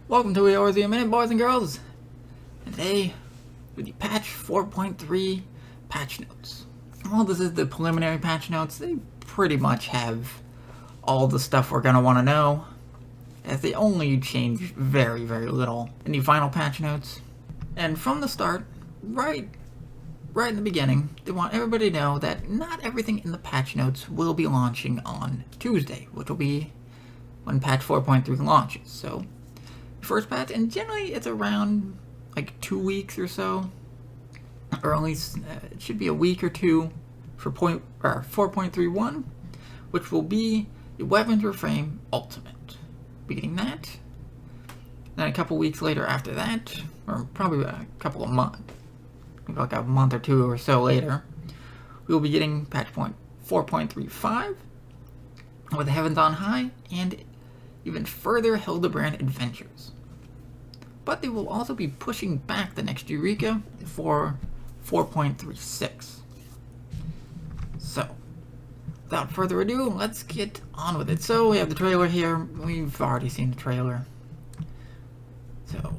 Welcome to Eorzea Minute, boys and girls. Today, with the patch 4.3 patch notes. Well, this is the preliminary patch notes. They pretty much have all the stuff we're going to want to know, as they only change very, very little in the final patch notes. And from the start, right in the beginning, they want everybody to know that not everything in the patch notes will be launching on Tuesday, which will be when patch 4.3 launches. So, first patch, and generally it's around like 2 weeks or so, or at least it should be a week or two for 4.31, which will be the Weapons Reframe Ultimate. Beginning that, then a couple weeks later after that, or probably a couple of months, like a month or two or so later, we will be getting patch point 4.35 with Heavens on High and even further Hildebrand Adventures. But they will also be pushing back the next Eureka for 4.36. So, without further ado, let's get on with it. So, we have the trailer here. We've already seen the trailer. So,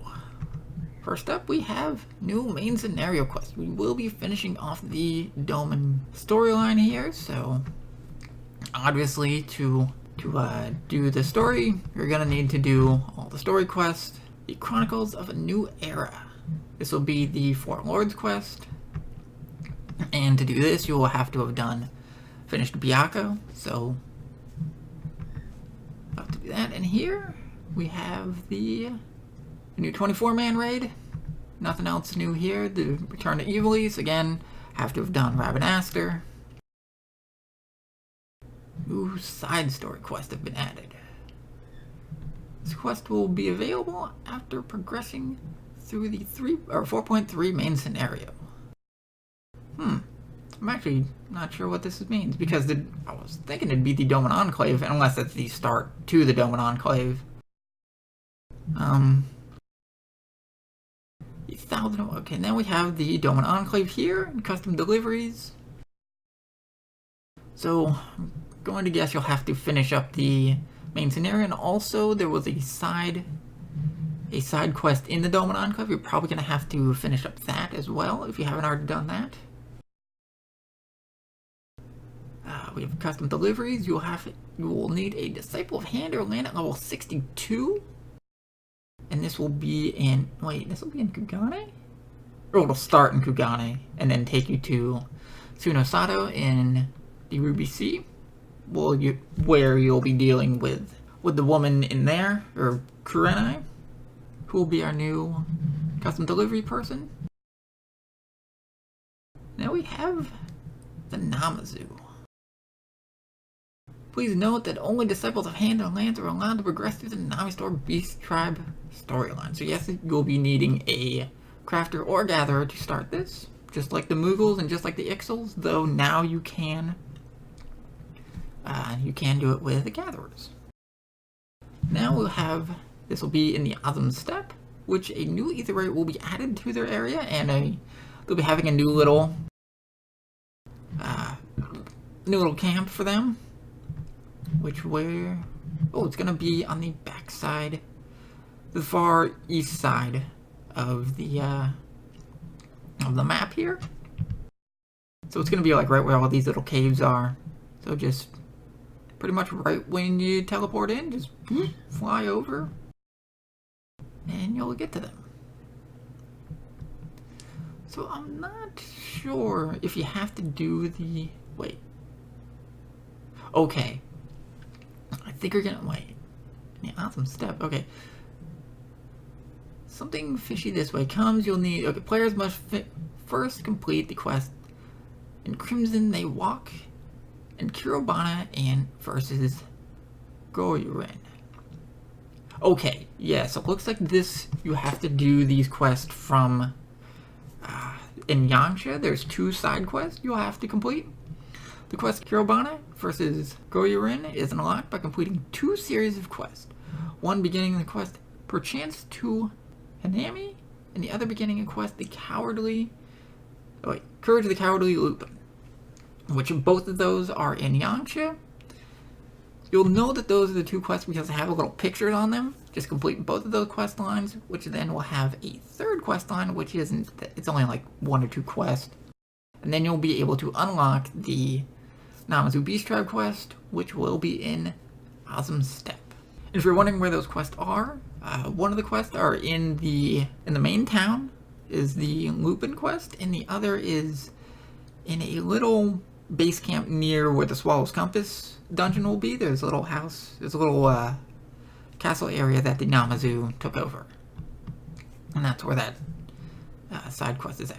first up, we have new main scenario quest. We will be finishing off the Doman storyline here, so obviously to do the story, you're gonna need to do all the story quests. The Chronicles of a New Era. This will be the Fort Lords quest, and to do this, you will have to have finished Biako. So, about to do that. And here we have the new 24-man raid. Nothing else new here. The Return to Evilise, again, have to have done Ravenaster. New side story quests have been added. This quest will be available after progressing through the 4.3 main scenario. I'm actually not sure what this means, because I was thinking it'd be the Doman Enclave, unless it's the start to the Doman Enclave. Okay, now we have the Doman Enclave here, and custom deliveries. So, I'm going to guess you'll have to finish up the main scenario, and also there was a side quest in the Doman Enclave. You're probably going to have to finish up that as well, if you haven't already done that. We have custom deliveries. You will need a Disciple of Hand or land at level 62. And this will be in Kugane? Or it'll start in Kugane, and then take you to Tsunosato in the Ruby Sea. Where you'll be dealing with the woman in there, or Kurenai, who will be our new custom delivery person. Now we have the Namazu. Please note that only Disciples of Hand and Lands are allowed to progress through the Namistor Beast Tribe storyline. So yes, you'll be needing a crafter or gatherer to start this, just like the Mughals and just like the Ixals, though now you can do it with the gatherers. Now this will be in the Azam Steppe, which a new Aetheryte will be added to their area, and they'll be having a new little camp for them. It's gonna be on the back side, the far east side of the map here. So it's gonna be like right where all these little caves are. So just pretty much right when you teleport in, just fly over, and you'll get to them. So I'm not sure if you have to do the... Wait. Okay. I think you're gonna... Wait. The Awesome Step. Okay. Something fishy this way comes. You'll need... Okay, players must first complete the quest in Crimson They Walk and Kirobana and versus Goryurin. Okay, yeah, so it looks like this, you have to do these quests from in Yangsha. There's 2 side quests you'll have to complete. The quest Kirobana versus Goryurin is unlocked by completing 2 series of quests. One beginning the quest Perchance to Hanami, and the other beginning a quest Courage of the Cowardly Lupin, which both of those are in Yangsha. You'll know that those are the 2 quests because they have a little pictures on them. Just complete both of those quest lines, which then will have a 3rd quest line, which isn't, it's only like 1 or 2 quests. And then you'll be able to unlock the Namazu Beast Tribe quest, which will be in Awesome Step. And if you're wondering where those quests are, one of the quests are in the main town, is the Lupin quest, and the other is in a little base camp near where the Swallow's Compass dungeon will be. There's a little house, there's a little castle area that the Namazu took over. And that's where that side quest is at.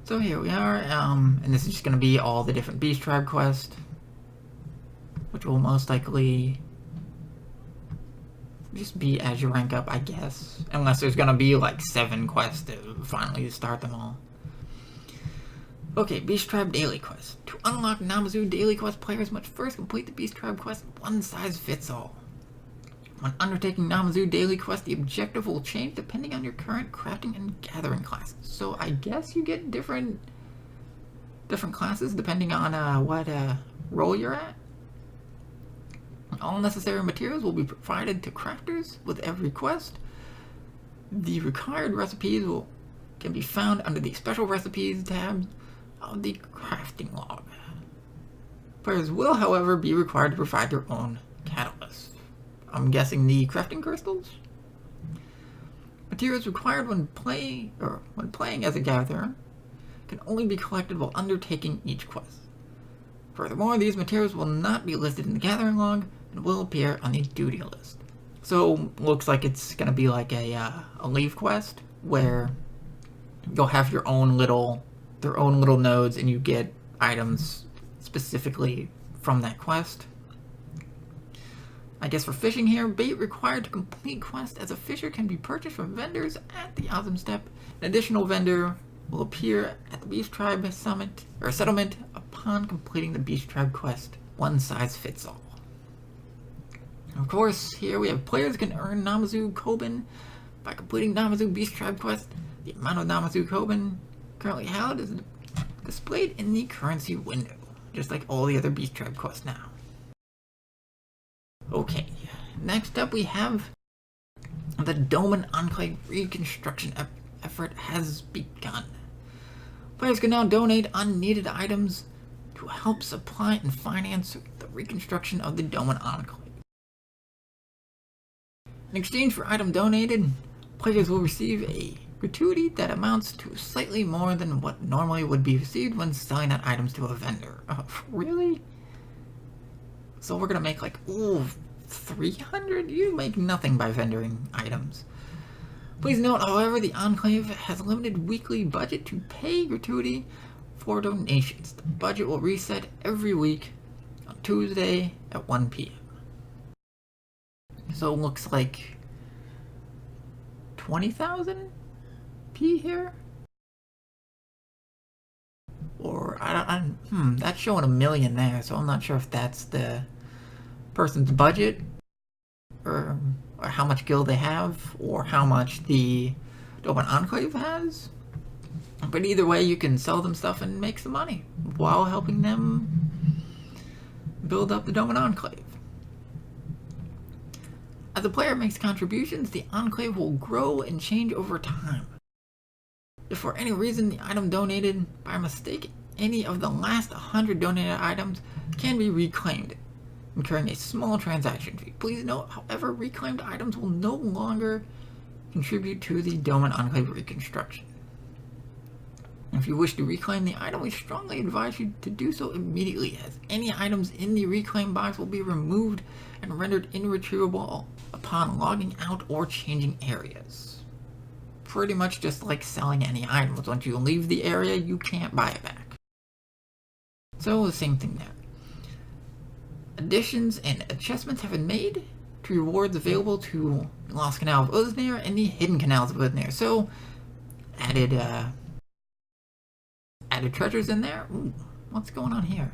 So here we are, and this is just going to be all the different Beast Tribe quests, which will most likely just be as you rank up, I guess. Unless there's going to be like 7 quests to finally start them all. Okay, Beast Tribe Daily Quest. To unlock Namazu Daily Quest, players must first complete the Beast Tribe quest one size fits all. When undertaking Namazu Daily Quest, the objective will change depending on your current crafting and gathering classes. So I guess you get different classes depending on what role you're at. All necessary materials will be provided to crafters with every quest. The required recipes can be found under the Special Recipes tab of the crafting log. Players will, however, be required to provide their own catalyst. I'm guessing the crafting crystals? Materials required when playing as a gatherer can only be collected while undertaking each quest. Furthermore, these materials will not be listed in the gathering log and will appear on the duty list. So, looks like it's going to be like a leaf quest where you'll have their own little nodes and you get items specifically from that quest. I guess for fishing here, bait required to complete quest as a fisher can be purchased from vendors at the Awesome Step. An additional vendor will appear at the Beast Tribe settlement upon completing the Beast Tribe quest. One size fits all. Of course, here we have players can earn Namazu Koban by completing Namazu Beast Tribe quest. The amount of Namazu Koban currently held is displayed in the currency window, just like all the other Beast Tribe quests now. Okay, next up we have the Doman Enclave reconstruction effort has begun. Players can now donate unneeded items to help supply and finance the reconstruction of the Doman Enclave. In exchange for item donated, players will receive a gratuity that amounts to slightly more than what normally would be received when selling out items to a vendor. Really? So we're gonna make like, 300? You make nothing by vendoring items. Please note, however, the Enclave has a limited weekly budget to pay gratuity for donations. The budget will reset every week on Tuesday at 1 p.m. So it looks like 20,000 P here? Or, that's showing 1 million there, so I'm not sure if that's the person's budget, or how much guild they have, or how much the Doman Enclave has. But either way, you can sell them stuff and make some money while helping them build up the Doman Enclave. As a player makes contributions, the Enclave will grow and change over time. If for any reason the item donated by mistake, any of the last 100 donated items can be reclaimed, incurring a small transaction fee. Please note, however, reclaimed items will no longer contribute to the Doman Enclave reconstruction. If you wish to reclaim the item, we strongly advise you to do so immediately, as any items in the reclaim box will be removed and rendered irretrievable upon logging out or changing areas. Pretty much just like selling any items. Once you leave the area, you can't buy it back. So the same thing there. Additions and adjustments have been made to rewards available to the Lost Canal of Uznir and the Hidden Canals of Uznir. So, added treasures in there. Ooh, what's going on here?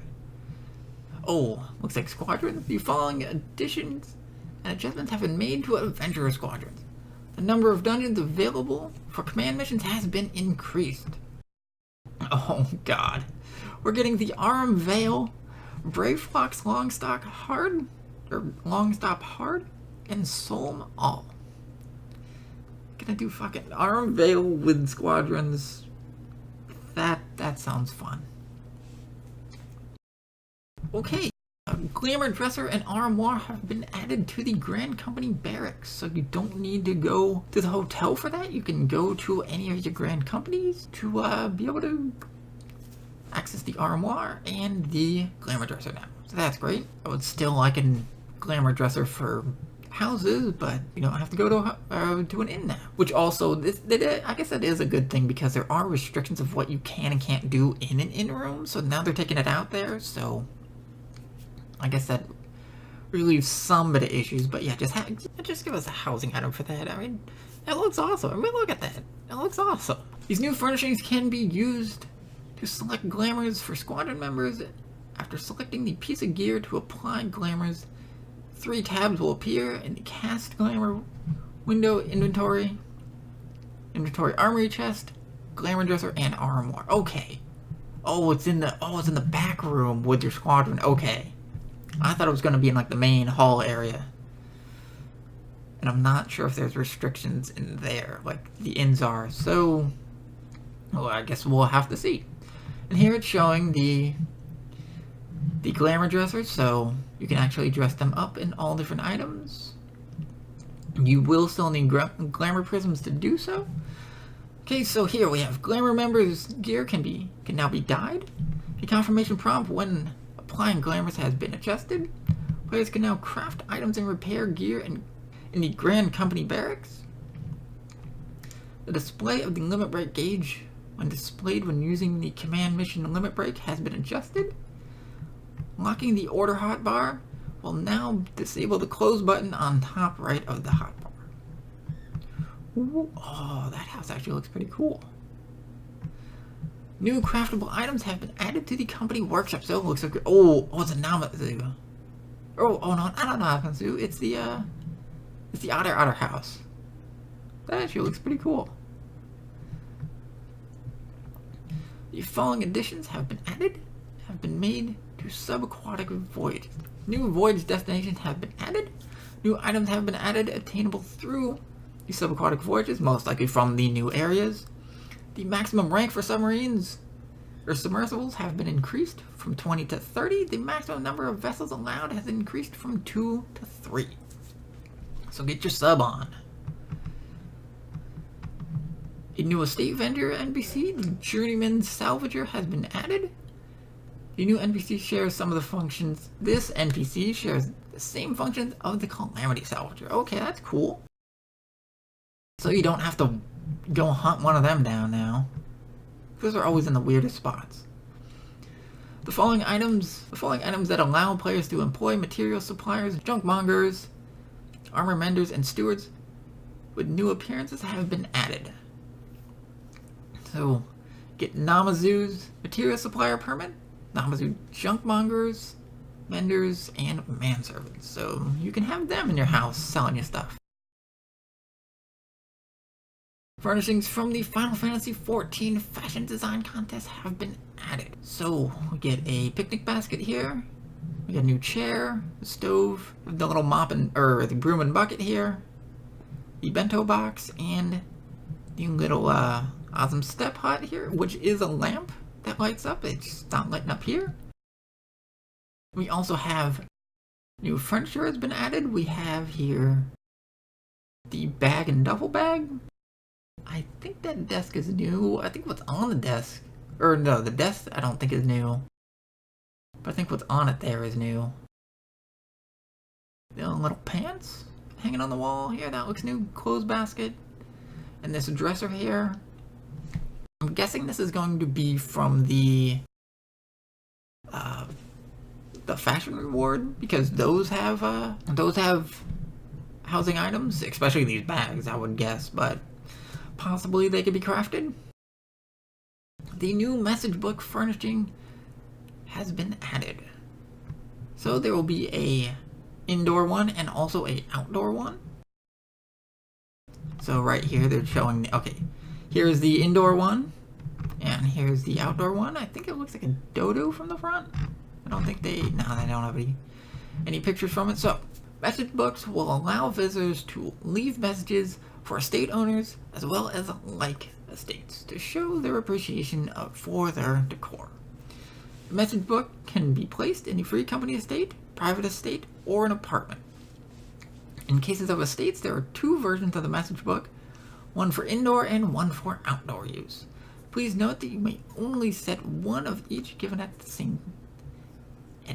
Oh, looks like squadrons. The following additions and adjustments have been made to adventurer squadrons. The number of dungeons available for command missions has been increased. Oh god. We're getting the Arum Vale Brave Fox Longstock Hard, or Longstop Hard, and Solm All. Gonna do fucking Arm Veil with squadrons. That sounds fun. Okay, Glamour Dresser and Armoire have been added to the Grand Company Barracks, so you don't need to go to the hotel for that. You can go to any of your Grand Companies to be able to access the Armoire and the Glamour Dresser now. So that's great. I would still like a Glamour Dresser for houses, but you don't have to go to an inn now. Which also, I guess that is a good thing, because there are restrictions of what you can and can't do in an inn room, so now they're taking it out there, so I guess that relieves some bit of issues. But yeah, just give us a housing item for that. I mean, it looks awesome. I mean, look at that. It looks awesome. These new furnishings can be used to select glamours for squadron members. After selecting the piece of gear to apply glamours, 3 tabs will appear in the cast glamour window: inventory, armory chest, glamour dresser, and armoire. Okay. Oh, it's in the back room with your squadron. Okay. I thought it was going to be in like the main hall area. And I'm not sure if there's restrictions in there like the inns are. So, well, I guess we'll have to see. And here it's showing the glamour dressers, so you can actually dress them up in all different items. You will still need glamour prisms to do so. Okay, so here we have glamour members' gear can now be dyed. The confirmation prompt when applying glamours has been adjusted. Players can now craft items and repair gear in the Grand Company Barracks. The display of the limit break gauge when displayed when using the command mission limit break has been adjusted. Locking the order hotbar will now disable the close button on top right of the hotbar. Ooh, oh, that house actually looks pretty cool. New craftable items have been added to the company workshop. So it looks like it's a Namazu. No, not Namazu. It's the Otter house. That actually looks pretty cool. The following additions have been made to subaquatic voyages. New voyage destinations have been added. New items have been added, attainable through the subaquatic voyages, most likely from the new areas. The maximum rank for submarines or submersibles have been increased from 20 to 30. The maximum number of vessels allowed has increased from 2 to 3. So get your sub on. A new estate vendor NPC, the Journeyman Salvager, has been added. The new NPC shares some of the functions. This NPC shares the same functions of the Calamity Salvager. Okay, that's cool. So you don't have to go hunt one of them down now. Those are always in the weirdest spots. The following items that allow players to employ material suppliers, junk mongers, armor menders, and stewards with new appearances have been added. So get Namazu's material supplier permit, Namazu junk mongers, menders, and manservants. So you can have them in your house selling you stuff. Furnishings from the Final Fantasy XIV Fashion Design Contest have been added. So we get a picnic basket here. We got a new chair, the stove, the little the broom and bucket here, the bento box, and the little awesome step hut here, which is a lamp that lights up. It's not lighting up here. We also have new furniture has been added. We have here the bag and duffel bag. I think that desk is new. I think what's on the desk, or no, the desk I don't think is new. But I think what's on it there is new. The little pants hanging on the wall here, that looks new. Clothes basket. And this dresser here. I'm guessing this is going to be from the fashion reward, because those have housing items, especially these bags, I would guess, but possibly they could be crafted. The new message book furnishing has been added. So there will be a indoor one and also a outdoor one. So right here they're showing, okay, here's the indoor one and here's the outdoor one. I think it looks like a dodo from the front. I don't think they don't have any pictures from it. So, message books will allow visitors to leave messages for estate owners as well as like estates to show their appreciation for their decor. The message book can be placed in a free company estate, private estate, or an apartment. In cases of estates, there are two versions of the message book, one for indoor and one for outdoor use. Please note that you may only set one of each given at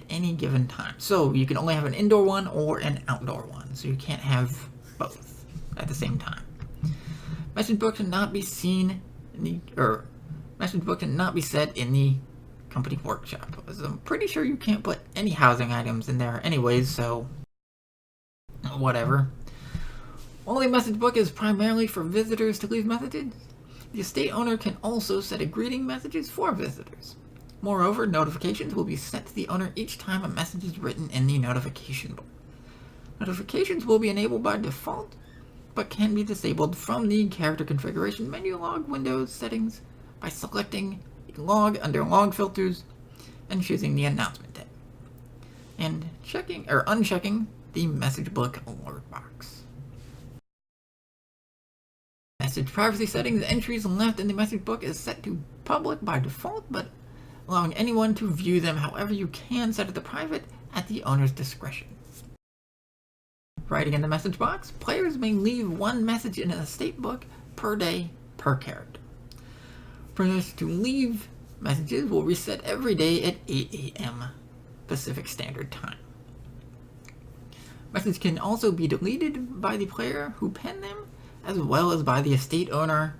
any given time. So you can only have an indoor one or an outdoor one, so you can't have both at the same time. Message book cannot be seen message book cannot be set in the company workshop. So I'm pretty sure you can't put any housing items in there anyways, so whatever. While the message book is primarily for visitors to leave messages, the estate owner can also set a greeting messages for visitors. Moreover, notifications will be sent to the owner each time a message is written in the notification book. Notifications will be enabled by default, but can be disabled from the character configuration menu log windows settings by selecting log under log filters and choosing the announcement tab, and unchecking the message book alert box. Message privacy settings: entries left in the message book is set to public by default, but allowing anyone to view them. However, you can set it to private at the owner's discretion. Writing in the message box: players may leave one message in an estate book per day per character. Permission to leave messages will reset every day at 8 a.m. Pacific Standard Time. Messages can also be deleted by the player who penned them, as well as by the estate owner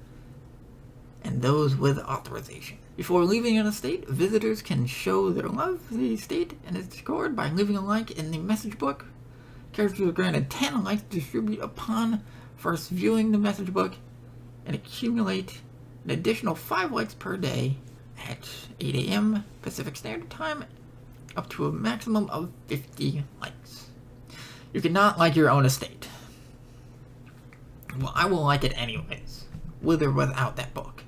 and those with authorization. Before leaving an estate, visitors can show their love for the estate and its decor by leaving a like in the message book. Characters are granted 10 likes to distribute upon first viewing the message book and accumulate an additional 5 likes per day at 8 a.m. Pacific Standard Time, up to a maximum of 50 likes. You cannot like your own estate. Well, I will like it anyways, with or without that book.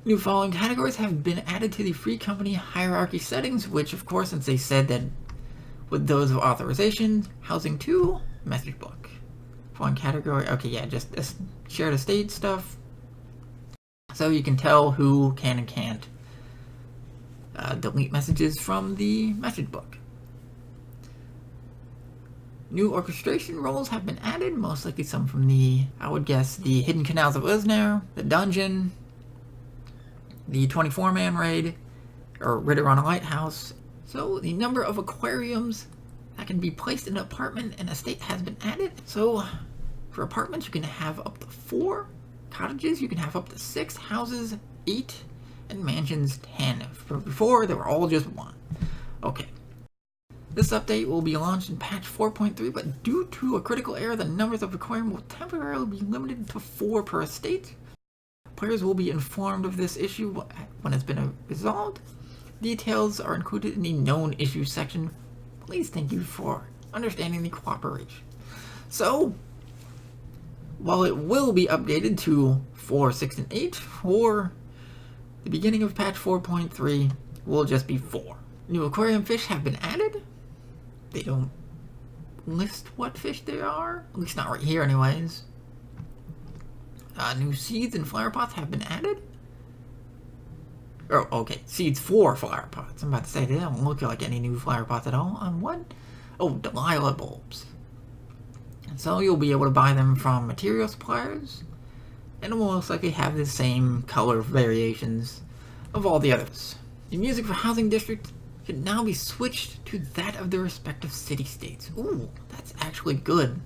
New following categories have been added to the free company hierarchy settings, which of course, since they said that with those of authorization, housing 2, message book. Following category, okay, yeah, just shared estate stuff. So you can tell who can and can't delete messages from the message book. New orchestration roles have been added, most likely some from I would guess, the Hidden Canals of Uznar, the Dungeon, the 24-man raid, or Ritter on a Lighthouse. So the number of aquariums that can be placed in an apartment and estate has been added. So for apartments, you can have up to 4. Cottages, you can have up to 6. Houses, 8. And mansions, 10. Before, they were all just 1. Okay. This update will be launched in patch 4.3, but due to a critical error, the numbers of aquarium will temporarily be limited to 4 per estate. Players will be informed of this issue when it's been resolved. Details are included in the known issues section. Please thank you for understanding the cooperation. So, while it will be updated to 4, 6, and 8, for the beginning of patch 4.3 will just be 4. New aquarium fish have been added. They don't list what fish they are, at least not right here anyways. New seeds and flower pots have been added. Oh, okay, seeds for flower pots. I'm about to say, they don't look like any new flower pots at all. On what? Oh, Delilah bulbs. So you'll be able to buy them from material suppliers, and it will most likely have the same color variations of all the others. The music for housing districts should now be switched to that of the respective city-states. Ooh, that's actually good.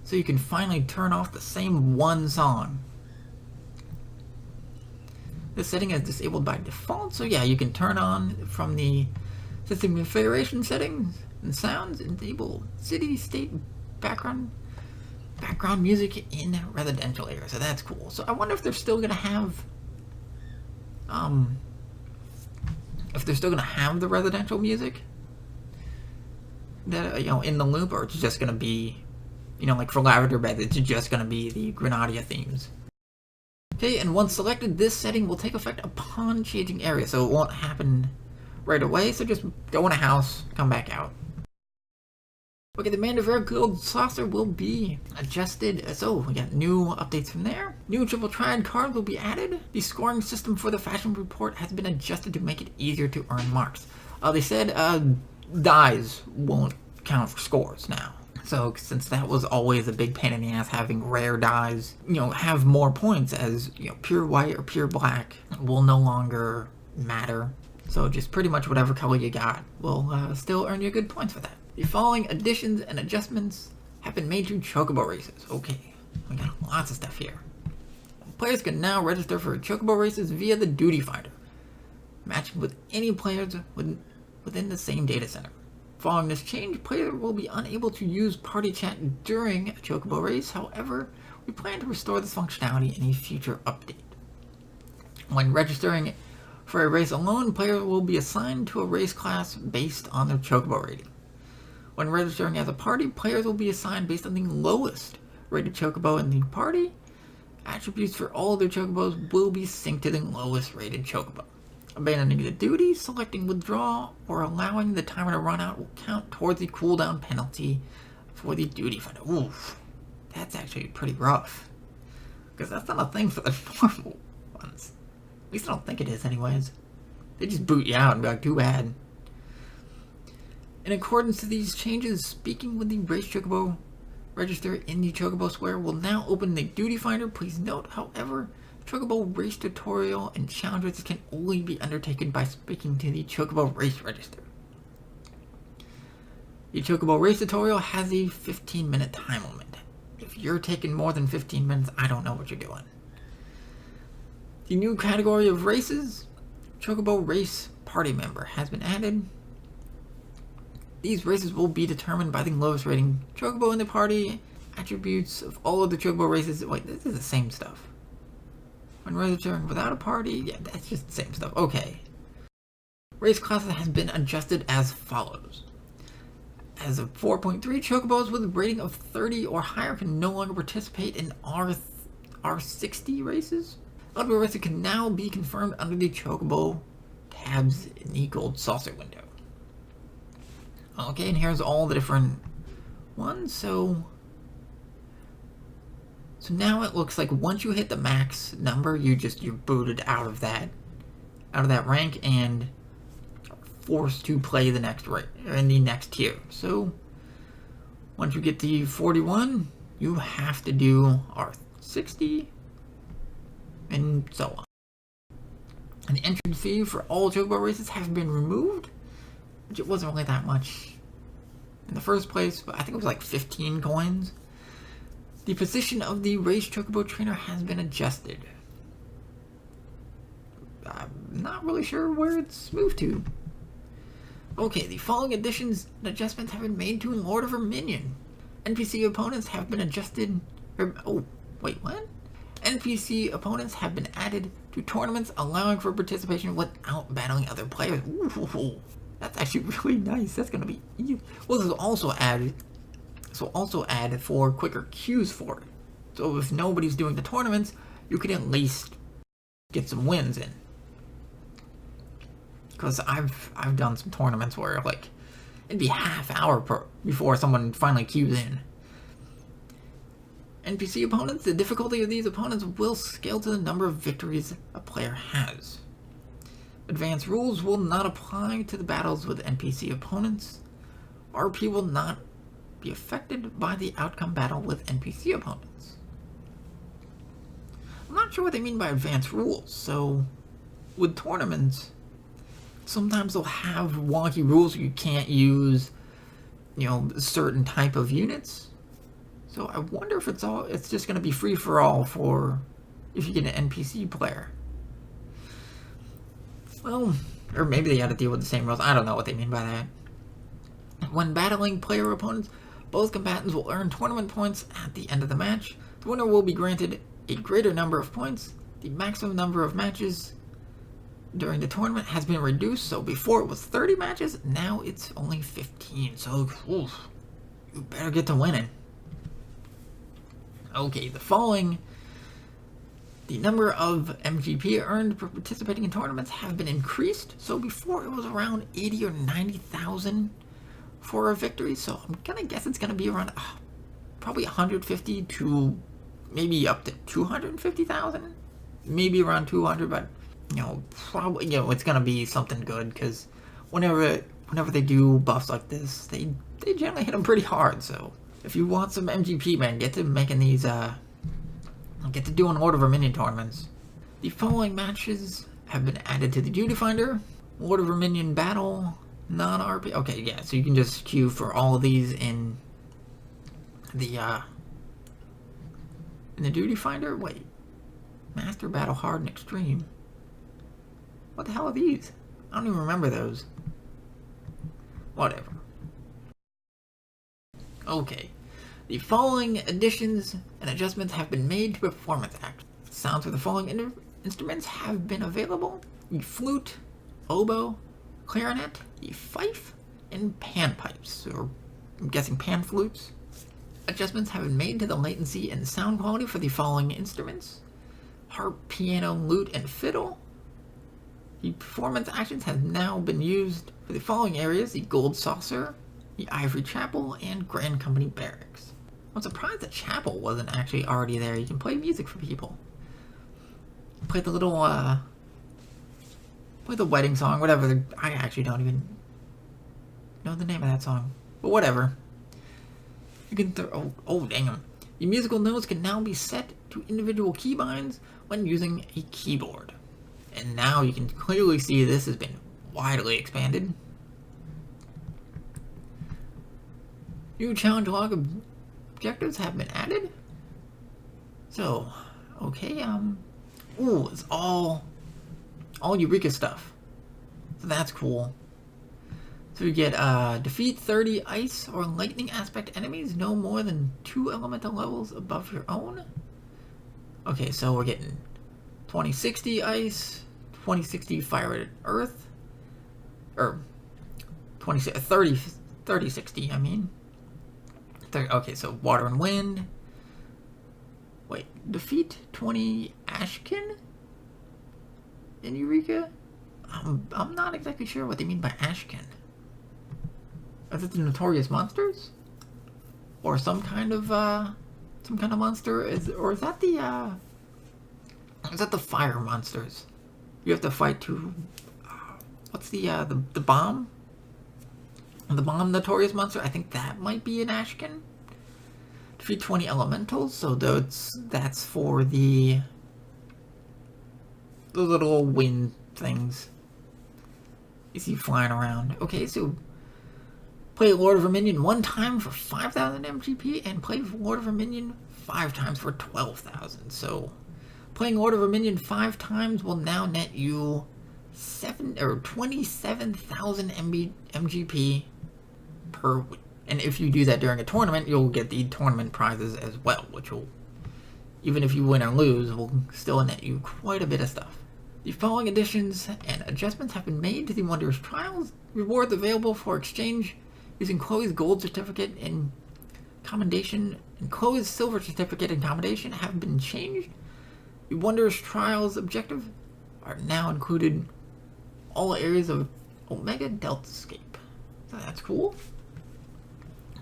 So you can finally turn off the same one song. This setting is disabled by default, so yeah, you can turn on from the system configuration settings and sounds, enable city-state background music in residential areas. So that's cool. So I wonder if they're still gonna have the residential music that in the loop, or it's just gonna be like for Lavender Bed, it's just gonna be the Grenadia themes. Okay, and once selected, this setting will take effect upon changing area, so it won't happen right away, so just go in a house, come back out. Okay, the Mandavar Guild saucer will be adjusted, so we got new updates from there. New triple triad card will be added. The scoring system for the fashion report has been adjusted to make it easier to earn marks. They said dies won't count for scores now. So since that was always a big pain in the ass, having rare dies, have more points as, pure white or pure black will no longer matter. So just pretty much whatever color you got will still earn you good points for that. The following additions and adjustments have been made to Chocobo races. Okay, we got lots of stuff here. Players can now register for Chocobo races via the Duty Finder, matching with any players within the same data center. Following this change, players will be unable to use party chat during a Chocobo race. However, we plan to restore this functionality in a future update. When registering for a race alone, players will be assigned to a race class based on their Chocobo rating. When registering as a party, players will be assigned based on the lowest rated Chocobo in the party. Attributes for all of their Chocobos will be synced to the lowest rated Chocobo. Abandoning the duty, selecting withdraw, or allowing the timer to run out will count towards the cooldown penalty for the Duty Finder. Oof, that's actually pretty rough. Because that's not a thing for the normal ones. At least I don't think it is anyways. They just boot you out and be like, too bad. In accordance to these changes, speaking with the race Chocobo register in the Chocobo Square will now open the Duty Finder. Please note, however, Chocobo race tutorial and challenge races can only be undertaken by speaking to the Chocobo race register. The Chocobo race tutorial has a 15-minute time limit. If you're taking more than 15 minutes, I don't know what you're doing. The new category of races, Chocobo race party member, has been added. These races will be determined by the lowest rating Chocobo in the party. Attributes of all of the Chocobo races. Wait, this is the same stuff. When registering without a party, yeah, that's just the same stuff. Okay. Race classes has been adjusted as follows. As of 4.3, Chocobos with a rating of 30 or higher can no longer participate in R60 races. Other races can now be confirmed under the Chocobo tabs in the Gold Saucer window. Okay, and here's all the different ones. So now it looks like once you hit the max number, you're booted out of that rank and forced to play the next in the next tier. So once you get to 41, you have to do R60 and so on. And the entrance fee for all Chocobo races have been removed, which it wasn't really that much in the first place, but I think it was like 15 coins. The position of the race Chocobo trainer has been adjusted. I'm not really sure where it's moved to. Okay, the following additions and adjustments have been made to Lord of Verminion. NPC opponents have been adjusted. Oh, wait, what? NPC opponents have been added to tournaments, allowing for participation without battling other players. Ooh, that's actually really nice. That's gonna be easy. Well, this is also added. So also add for quicker queues for it. So if nobody's doing the tournaments, you can at least get some wins in. Because I've done some tournaments where like it'd be half hour before someone finally queues in. NPC opponents, the difficulty of these opponents will scale to the number of victories a player has. Advanced rules will not apply to the battles with NPC opponents. RP will not be affected by the outcome battle with NPC opponents. I'm not sure what they mean by advanced rules. So with tournaments, sometimes they'll have wonky rules. You can't use, a certain type of units. So I wonder if it's just going to be free for all for if you get an NPC player. Well, or maybe they got to deal with the same rules. I don't know what they mean by that. When battling player opponents, both combatants will earn tournament points at the end of the match. The winner will be granted a greater number of points. The maximum number of matches during the tournament has been reduced. So before it was 30 matches, now it's only 15. So you better get to winning. Okay, the following The number of MGP earned for participating in tournaments have been increased. So before it was around 80 or 90,000 for a victory. So I'm gonna guess it's gonna be around probably 150 to maybe up to 250,000. Maybe around 200, but probably it's gonna be something good because whenever they do buffs like this, they generally hit them pretty hard. So if you want some MGP, man, get to making these get to doing Lord of Verminion tournaments. The following matches have been added to the Duty Finder. Lord of Verminion Battle, non-RP. Okay, yeah, so you can just queue for all of these in the Duty Finder. Wait, Master Battle Hard and Extreme. What the hell are these? I don't even remember those. Whatever. Okay. The following additions and adjustments have been made to performance actions. Sounds for the following instruments have been available: the flute, oboe, clarinet, the fife, and panpipes, or I'm guessing pan flutes. Adjustments have been made to the latency and sound quality for the following instruments: harp, piano, lute, and fiddle. The performance actions have now been used for the following areas: the Gold Saucer, the Ivory Chapel, and Grand Company Barracks. I'm surprised the chapel wasn't actually already there. You can play music for people. Play the little, play the wedding song, whatever. I actually don't even know the name of that song. But whatever. You can oh dang. The musical notes can now be set to individual keybinds when using a keyboard. And now you can clearly see this has been widely expanded. New challenge log objectives have been added. So, okay, ooh, it's all Eureka stuff. So that's cool. So you get, defeat 30 ice or lightning aspect enemies no more than 2 elemental levels above your own. Okay, so we're getting 2060 ice, 2060 fire and earth, or 3060, I mean. Okay, so water and wind. Wait, defeat 20 Ashkin in Eureka? I'm not exactly sure what they mean by Ashkin. Is it the notorious monsters? Or some kind of monster? Or is that the fire monsters? You have to fight to what's the bomb? The bomb notorious monster, I think that might be an Ashkin. Defeat 20 elementals, so that's for the little wind things you see flying around. Okay, so play Lord of Verminion 1 time for 5,000 MGP and play Lord of Verminion 5 times for 12,000. So playing Lord of Verminion 5 times will now net you 27,000 MGP per week. And if you do that during a tournament, you'll get the tournament prizes as well, which will, even if you win or lose, will still net you quite a bit of stuff. The following additions and adjustments have been made to the Wondrous Trials. Rewards available for exchange using Chloe's gold certificate and commendation and Chloe's silver certificate and commendation have been changed. The Wondrous Trials objective are now included all areas of Omega Deltascape. So that's cool.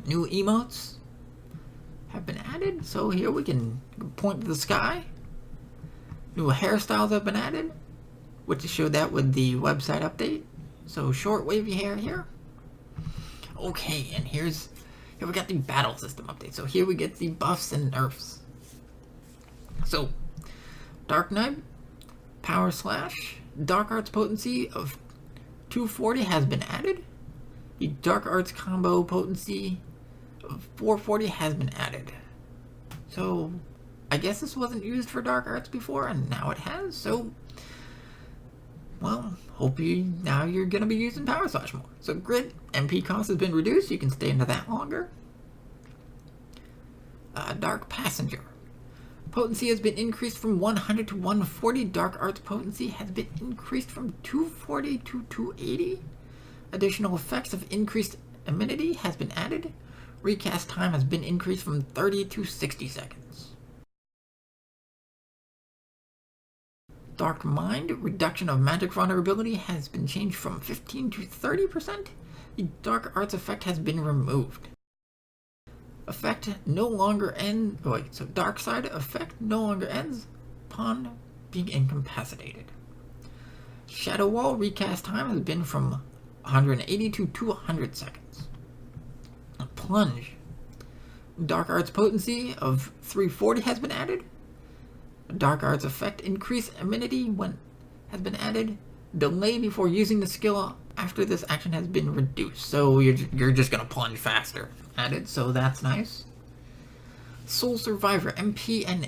New emotes have been added, so here we can point to the sky. New hairstyles have been added, which showed that with the website update. So short wavy hair here. Okay, and here we got the battle system update. So here we get the buffs and nerfs. So Dark Knight, Power Slash, Dark Arts potency of 240 has been added. The Dark Arts combo potency of 440 has been added. So I guess this wasn't used for Dark Arts before, and now it has. So, well, now you're going to be using Power Slash more. So Grit MP cost has been reduced. You can stay into that longer. Dark Passenger. Potency has been increased from 100 to 140. Dark Arts potency has been increased from 240 to 280. Additional effects of increased amenity has been added. Recast time has been increased from 30 to 60 seconds. Dark Mind, reduction of magic vulnerability has been changed from 15 to 30%. The Dark Arts effect has been removed. Effect no longer ends. So Dark Side effect no longer ends upon being incapacitated. Shadow Wall recast time has been from 180 to 200 seconds. Plunge. Dark Arts potency of 340 has been added. Dark Arts effect increase immunity has been added. Delay before using the skill after this action has been reduced. So you're just gonna plunge faster. Added, so that's nice. Soul Survivor HP and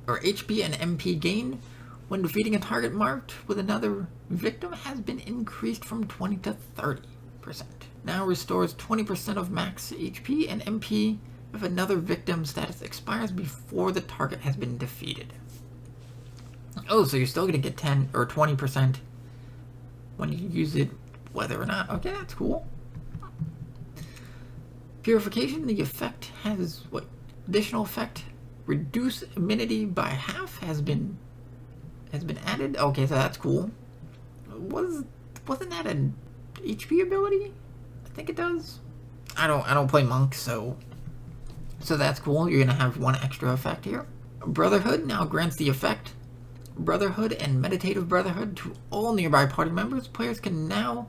MP gain when defeating a target marked with another victim has been increased from 20 to 30%. Now restores 20% of max HP and MP if another victim status expires before the target has been defeated. Oh, so you're still gonna get 10 or 20% when you use it, whether or not. Okay, that's cool. Purification, the effect has additional effect? Reduce immunity by half has been added. Okay, so that's cool. Wasn't that an HP ability? I think it does. I don't play monk, so that's cool. You're gonna have one extra effect here. Brotherhood now grants the effect Brotherhood and Meditative Brotherhood to all nearby party members. Players can now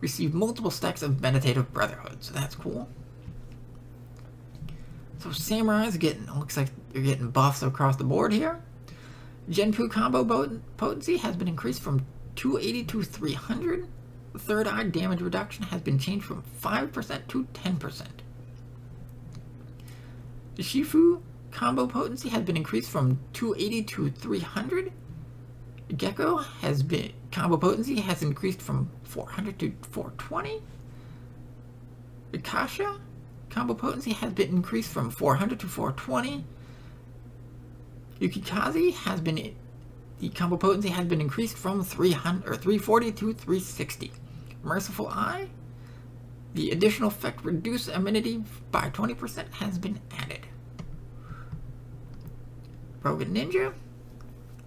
receive multiple stacks of Meditative Brotherhood, so that's cool. So Samurai's looks like you're getting buffs across the board here. Genpu combo potency has been increased from 280 to 300. The third eye damage reduction has been changed from 5% to 10%. The Shifu combo potency has been increased from 280 to 300. Gecko combo potency has increased from 400 to 420. Akasha combo potency has been increased from 400 to 420. Yukikaze the combo potency has been increased from 340 to 360. Merciful Eye, the additional effect reduce immunity by 20% has been added. Rogan Ninja,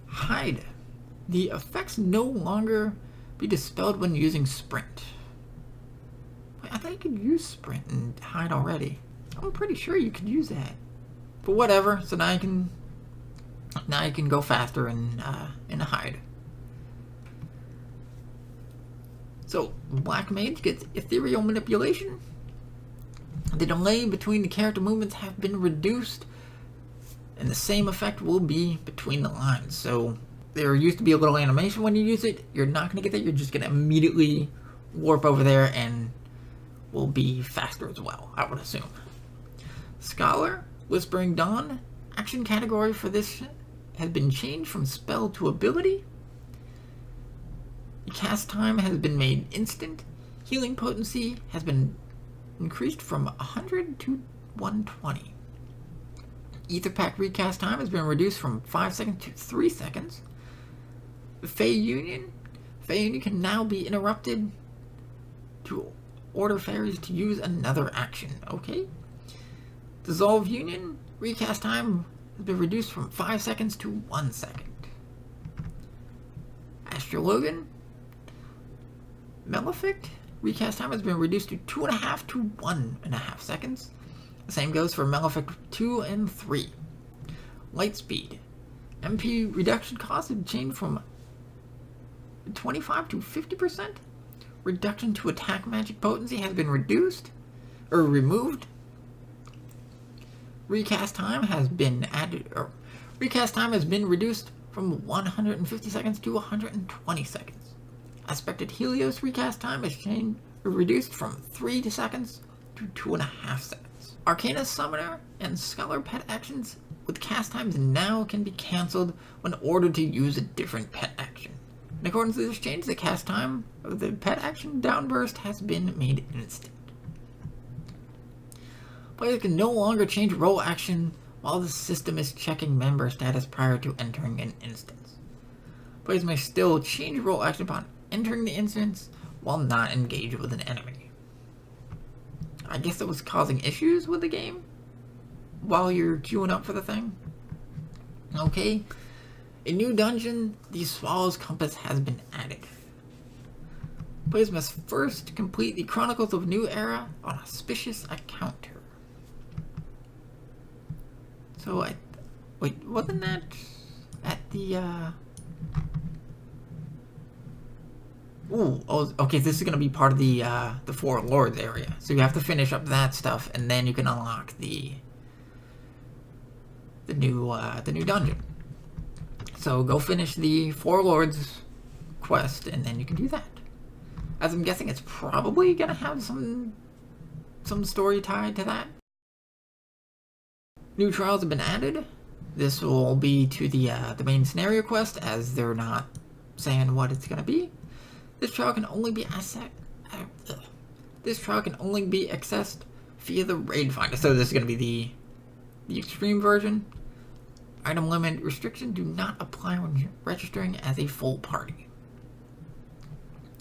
Hide. The effects no longer be dispelled when using Sprint. I thought you could use Sprint and Hide already. I'm pretty sure you could use that. But whatever, so now you can go faster in Hide. So, Black Mage gets Ethereal Manipulation. The delay between the character movements have been reduced, and the same effect will be between the lines. So, there used to be a little animation when you use it. You're not going to get that. You're just going to immediately warp over there and will be faster as well, I would assume. Scholar, Whispering Dawn. Action category for this has been changed from spell to ability. The cast time has been made instant. Healing potency has been increased from 100 to 120. Ether Pack recast time has been reduced from 5 seconds to 3 seconds. Fey Union can now be interrupted to order fairies to use another action. Okay. Dissolve Union recast time has been reduced from 5 seconds to 1 second. Astrologan Malefic recast time has been reduced to 2.5 to 1.5 seconds. The same goes for Malefic 2 and 3. Lightspeed. MP reduction cost has changed from 25 to 50%. Reduction to attack magic potency has been removed. Recast time has been reduced from 150 seconds to 120 seconds. Aspected Helios recast time is reduced from 3 seconds to 2.5 seconds. Arcana Summoner and Scholar pet actions with cast times now can be cancelled when ordered to use a different pet action. In accordance with this change, the cast time of the pet action downburst has been made instant. Players can no longer change role action while the system is checking member status prior to entering an instance. Players may still change role action upon entering the instance while not engaged with an enemy. I guess that was causing issues with the game while you're queuing up for the thing. Okay. A new dungeon, the Swallow's Compass, has been added. Players must first complete the Chronicles of New Era on Auspicious Encounter. So wait, wasn't that at the okay, this is gonna be part of the Four Lords area. So you have to finish up that stuff, and then you can unlock the new dungeon. So go finish the Four Lords quest, and then you can do that. As I'm guessing, it's probably gonna have some story tied to that. New trials have been added. This will be to the main scenario quest, as they're not saying what it's gonna be. This trial can only be accessed via the raid finder. So this is gonna be the extreme version. Item limit restriction do not apply when registering as a full party.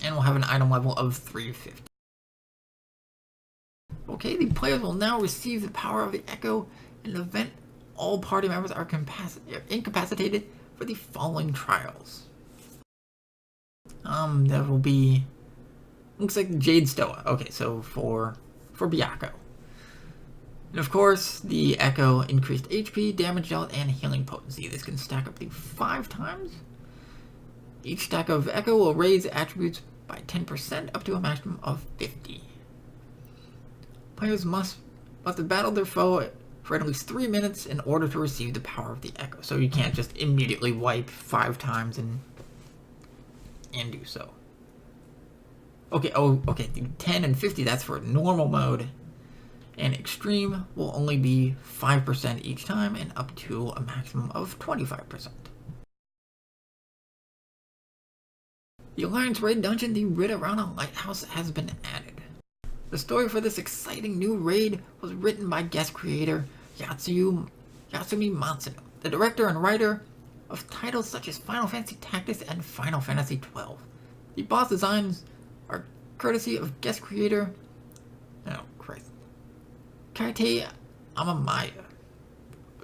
And we'll have an item level of 350. Okay, the players will now receive the power of the Echo in an event all party members are incapacitated for the following trials. That will be, looks like Jade Stoa. Okay, so for Byakko. And of course, the Echo increased HP, damage dealt, and healing potency. This can stack up to 5 times. Each stack of Echo will raise attributes by 10% up to a maximum of 50. Players must have battled their foe for at least 3 minutes in order to receive the power of the Echo. So you can't just immediately wipe 5 times and do so. Okay, okay, 10 and 50, that's for normal mode. And extreme will only be 5% each time and up to a maximum of 25%. The Alliance Raid Dungeon, the Ridorana Lighthouse, has been added. The story for this exciting new raid was written by guest creator Yatsumi Matsuno, the director and writer of titles such as Final Fantasy Tactics and Final Fantasy XII. The boss designs are courtesy of guest creator Kaite Amamaya.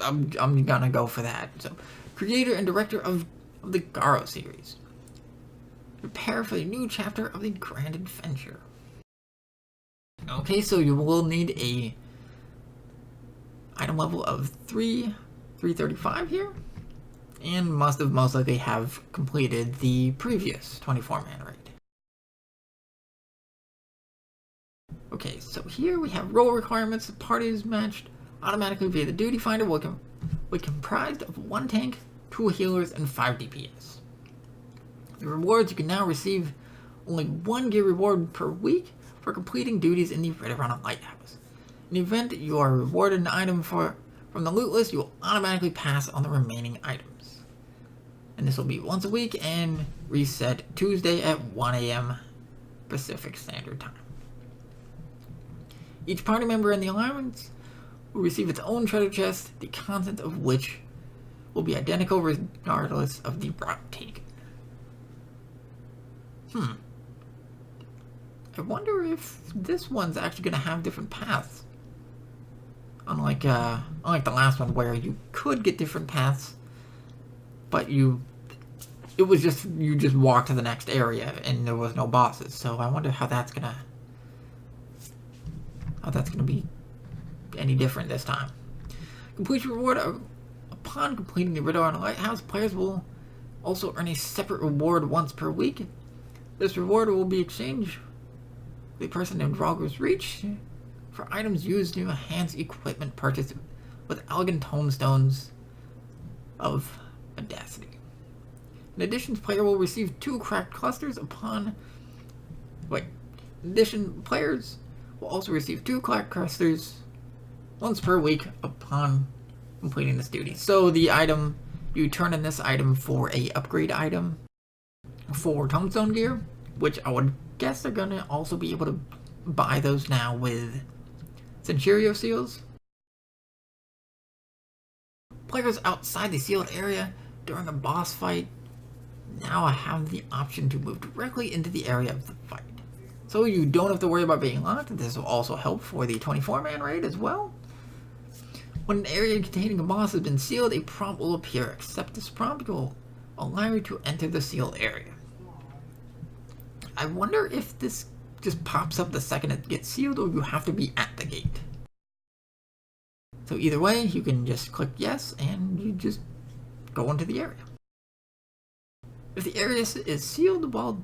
I'm gonna go for that. So, creator and director of the Garo series. Prepare for the new chapter of the Grand Adventure. Okay, so you will need a item level of 335 here, and must most likely have completed the previous 24-man raid. Okay, so here we have role requirements. The party is matched automatically via the duty finder, will be comprised of 1 tank, 2 healers, and 5 DPS. The rewards, you can now receive only 1 gear reward per week for completing duties in the Ridorana Lighthouse. In the event you are rewarded an item from the loot list, you will automatically pass on the remaining items. And this will be once a week and reset Tuesday at 1 AM Pacific Standard Time. Each party member in the Alliance will receive its own treasure chest, the content of which will be identical regardless of the route taken. I wonder if this one's actually going to have different paths. Unlike the last one where you could get different paths, but you just walk to the next area and there was no bosses. So I wonder how that's gonna be any different this time. Completion reward: upon completing the Ridorana Lighthouse, players will also earn a separate reward once per week. This reward will be exchanged with a person named Rogger's Reach for items used to enhance equipment purchased with elegant tomestones of audacity. In addition, player will receive 2 cracked clusters players will also receive 2 cracked clusters once per week upon completing this duty. So the item, you turn in this item for a upgrade item for Tombstone gear, which I would guess they're gonna also be able to buy those now with Centurio seals. Players outside the sealed area during a boss fight now have the option to move directly into the area of the fight. So you don't have to worry about being locked. This will also help for the 24-man raid as well. When an area containing a boss has been sealed, a prompt will appear. Accept this prompt. You'll allow you to enter the sealed area. I wonder if this just pops up the second it gets sealed, or you have to be at the gate. So either way, you can just click yes, and you just go into the area. If the area is sealed while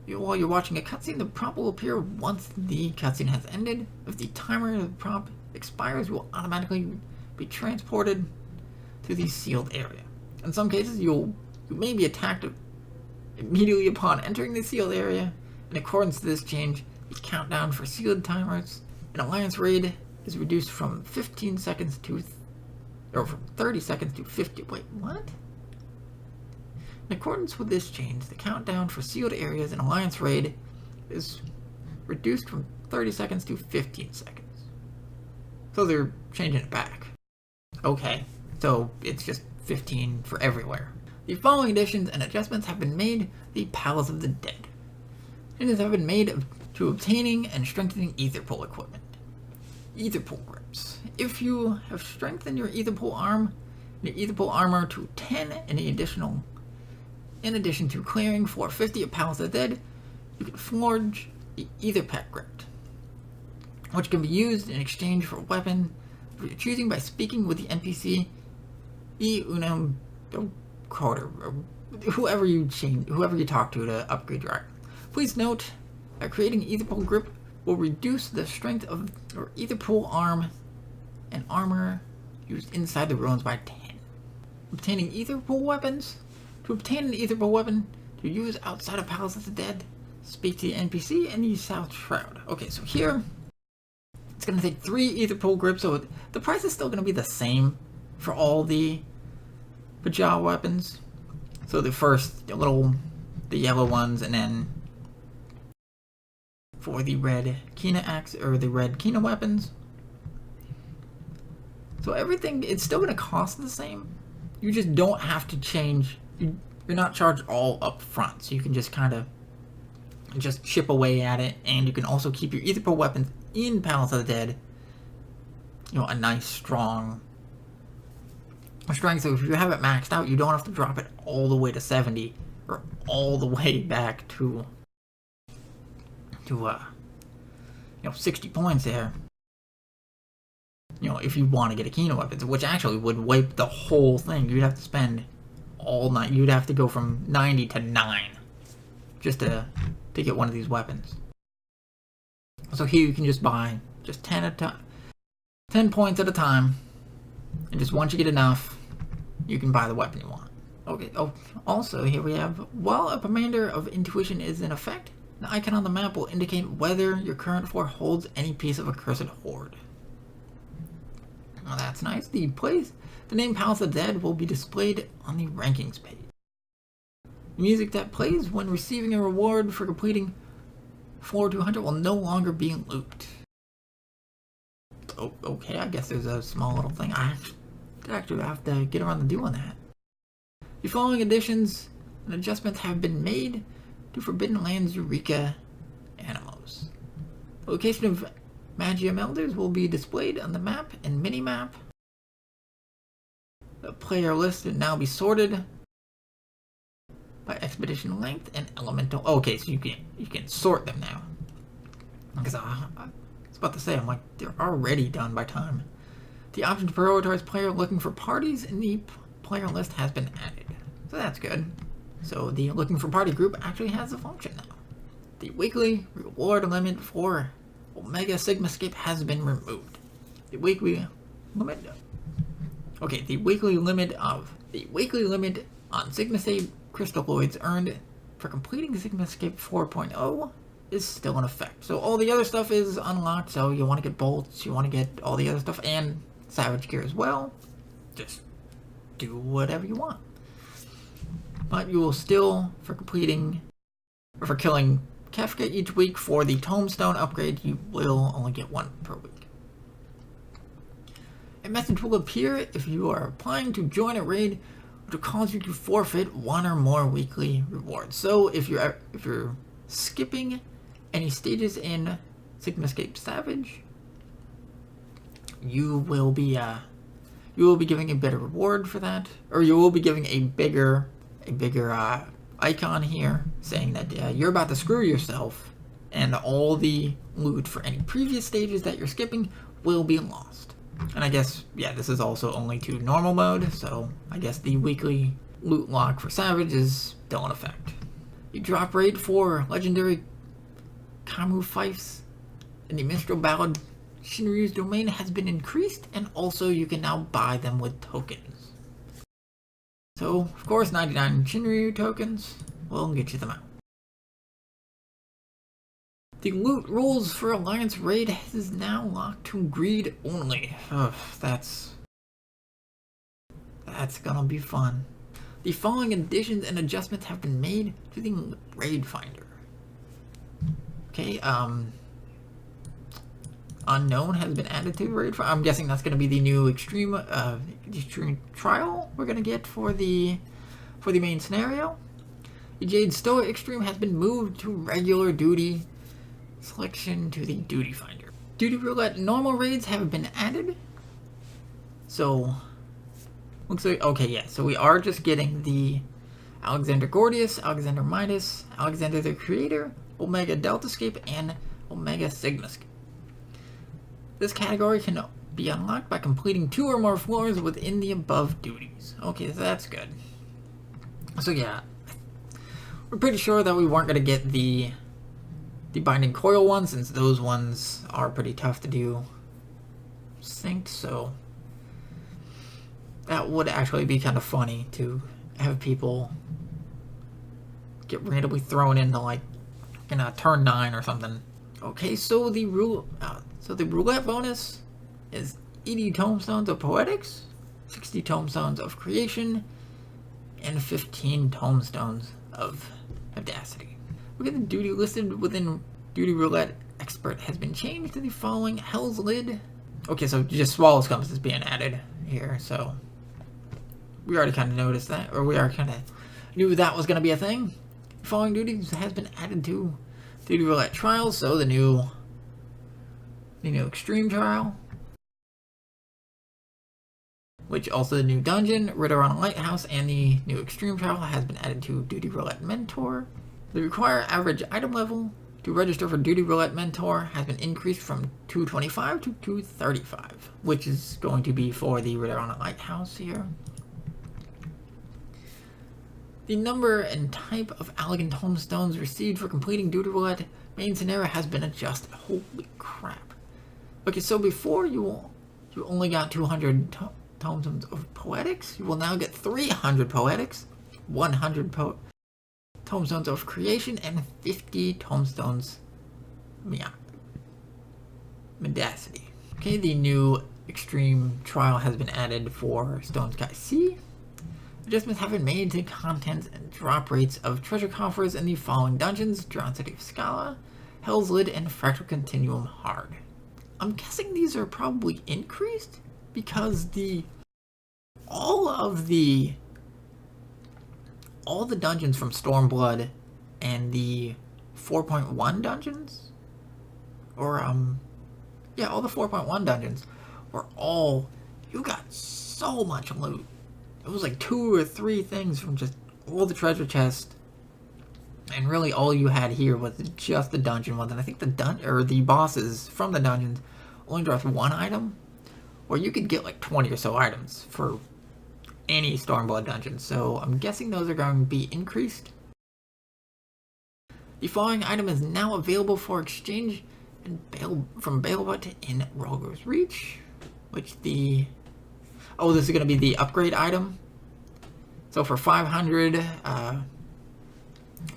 you're watching a cutscene, the prompt will appear once the cutscene has ended. If the timer of the prompt expires, you will automatically be transported to the sealed area. In some cases, you may be attacked immediately upon entering the sealed area. In accordance to this change, the countdown for sealed timers in Alliance Raid is reduced from 15 seconds to, or from 30 seconds to 50. Wait, what? In accordance with this change, the countdown for sealed areas in Alliance Raid is reduced from 30 seconds to 15 seconds. So they're changing it back. Okay, so it's just 15 for everywhere. The following additions and adjustments have been made to the Palace of the Dead. Changes have been made to obtaining and strengthening Etherpool equipment. Etherpool grips. If you have strengthened your Etherpool arm, your Etherpool armor to 10 in addition to clearing 450 at Palace of the Dead, you can forge the Etherpack grip, which can be used in exchange for a weapon of your choosing by speaking with the NPC Unum Carter, or whoever you talk to upgrade your item. Please note that creating Etherpool grip will reduce the strength of your Etherpool arm and armor used inside the ruins by 10. Obtaining Etherpool weapons. To obtain an Etherpool weapon to use outside of Palace of the Dead, speak to the NPC in the South Shroud. Okay, so here, it's going to take 3 Etherpool grips, so the price is still going to be the same for all the Paja weapons. So the first, the yellow ones, and then for the red Kina axe, or the red Kina weapons. So everything, it's still going to cost the same. You just don't have to change. You're not charged all up front, so you can just kind of just chip away at it, and you can also keep your Etherpool weapons in Palace of the Dead. A nice strong strength. So if you have it maxed out, you don't have to drop it all the way to 70 or all the way back to 60 points there. If you want to get a Kino weapon, which actually would wipe the whole thing. You'd have to spend all night. You'd have to go from 90 to 9 just to get one of these weapons. So here you can just buy just 10 at a time, 10 points at a time, and just once you get enough, you can buy the weapon you want. Okay. Oh, also here we have, while a commander of intuition is in effect, the icon on the map will indicate whether your current floor holds any piece of accursed hoard. Well, that's nice. The name Palace of the Dead will be displayed on the rankings page. The music that plays when receiving a reward for completing floor 200 will no longer be looped. Oh, okay, I guess there's a small little thing. I actually have to get around to doing that. The following additions and adjustments have been made to Forbidden Lands Eureka Animals. The location of Magium Elders will be displayed on the map and mini-map. The player list will now be sorted by expedition length and elemental. Okay, so you can sort them now. Because I was about to say, I'm like, they're already done by time. The option to prioritize player looking for parties in the player list has been added. So that's good. So the looking for party group actually has a function now. The weekly reward limit for Omega Sigmascape has been removed. The weekly limit. Okay, the weekly limit on Sigmascape crystalloids earned for completing Sigmascape 4.0 is still in effect. So all the other stuff is unlocked. So you want to get bolts, you want to get all the other stuff, and Savage Gear as well. Just do whatever you want. But you will still, for completing, or for killing Kefka each week for the Tombstone upgrade, you will only get 1 per week. A message will appear if you are applying to join a raid, which will cause you to forfeit 1 or more weekly rewards. So if you're skipping any stages in Sigmascape Savage, you will be giving a better reward for that, or you will be giving a bigger a bigger icon here saying that you're about to screw yourself and all the loot for any previous stages that you're skipping will be lost. And I guess, yeah, this is also only to normal mode, so I guess the weekly loot lock for Savage is still in effect. The drop rate for legendary Kamu Fifes in the Minstrel Ballad Shinryu's domain has been increased, and also you can now buy them with tokens. So, of course, 99 Shinryu tokens will get you them out. The loot rules for Alliance Raid is now locked to greed only. Ugh, that's gonna be fun. The following additions and adjustments have been made to the Raid Finder. Okay, Unknown has been added to the Raid Finder. I'm guessing that's gonna be the new extreme trial we're gonna get for the main scenario. The Jade Stoa Extreme has been moved to regular duty. Selection to the Duty Finder. Duty Roulette normal raids have been added. So, looks like, okay, yeah, so we are just getting the Alexander Gordius, Alexander Midas, Alexander the Creator, Omega Deltascape, and Omega Sigmascape. This category can be unlocked by completing 2 or more floors within the above duties. Okay, so that's good. So yeah, we're pretty sure that we weren't going to get the Binding Coil ones, since those ones are pretty tough to do synced, so that would actually be kind of funny to have people get randomly thrown into like in a turn 9 or something. Okay, so the roulette bonus is 80 Tomestones of Poetics, 60 Tomestones of Creation, and 15 Tomestones of Audacity. Look at the duty listed within Duty Roulette Expert has been changed to the following: Hell's Lid. Okay, so just Swallow's Compass is being added here, so we already kind of noticed that, or we already kind of knew that was going to be a thing. The following duties has been added to Duty Roulette Trials, so the new Extreme Trial, which also the new dungeon, Ritter on a Lighthouse, and the new Extreme Trial has been added to Duty Roulette Mentor. The required average item level to register for Duty Roulette Mentor has been increased from 225 to 235, which is going to be for the Ritter on a Lighthouse here. The number and type of Elegant Tomestones received for completing Duty Roulette main scenario has been adjusted. Holy crap. Okay, so before you only got 200 Tomestones of Poetics, you will now get 300 Poetics, 100 Tomestones of Creation, and 50 Tomestones Mendacity. Okay, the new Extreme Trial has been added for Stone Sky Sea. Adjustments have been made to contents and drop rates of treasure coffers in the following dungeons: Drown City of Scala, Hell's Lid, and Fractal Continuum Hard. I'm guessing these are probably increased because all the dungeons from Stormblood and the 4.1 dungeons, or all the 4.1 dungeons were you got so much loot. It was like 2 or 3 things from just all the treasure chests, and really all you had here was just the dungeon ones. And I think the bosses from the dungeons only dropped 1 item, or you could get like 20 or so items for any Stormblood dungeon, so I'm guessing those are going to be increased. The following item is now available for exchange from Bailbut in Roger's Reach, which this is going to be the upgrade item. So for 500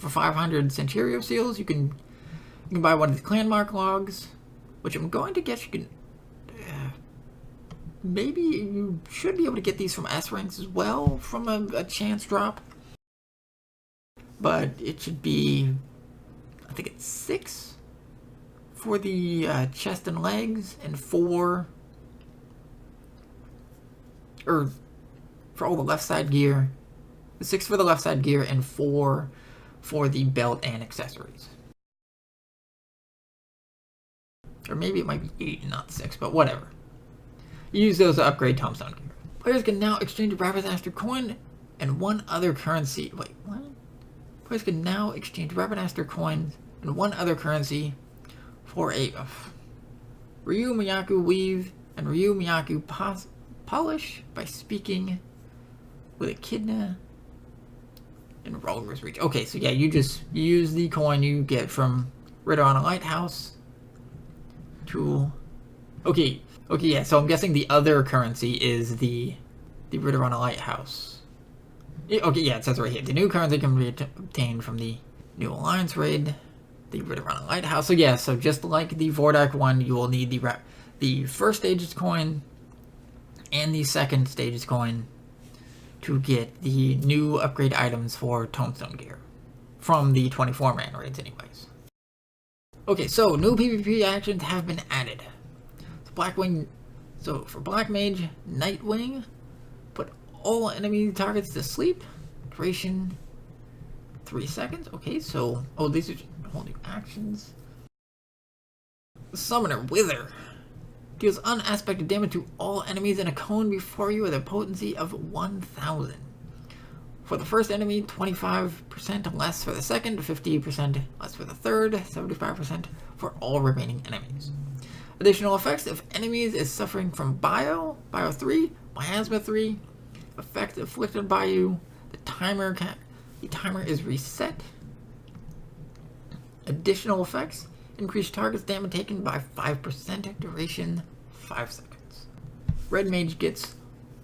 Centurio seals, you can buy one of the clan mark logs, which I'm going to guess you can. Maybe you should be able to get these from S ranks as well from a chance drop. But it should be, I think it's 6 for the chest and legs, and 4 for all the left side gear. 6 for the left side gear and 4 for the belt and accessories. Or maybe it might be 8 and not 6, but whatever. Use those to upgrade Tombstone gear. Players can now exchange Rabbit's Astral Coin and one other currency. Wait, what? Players can now exchange Rabbinaster coins and one other currency for a Ryu Miyaku weave and Ryu Miyaku polish by speaking with Echidna in Roller's Reach. Okay, so yeah, you just use the coin you get from Ritter on a Lighthouse to... Okay, yeah, so I'm guessing the other currency is the Ritter on a Lighthouse. Okay, yeah, it says right here. The new currency can be obtained from the new Alliance raid, the Ritter on a Lighthouse. So yeah, so just like the Vordak one, you will need the first stage's coin and the second stage's coin to get the new upgrade items for Tombstone gear. From the 24-man raids anyways. Okay, so new PvP actions have been added. So for Black Mage, Nightwing, put all enemy targets to sleep. Duration 3 seconds. Okay, so these are whole new actions. Summoner Wither deals unaspected damage to all enemies in a cone before you with a potency of 1000. For the first enemy, 25% less for the second, 50% less for the third, 75% for all remaining enemies. Additional effects: if enemies is suffering from Bio 3, Miasma 3, effect inflicted by you, the timer is reset. Additional effects: increased targets damage taken by 5%, duration 5 seconds. Red Mage gets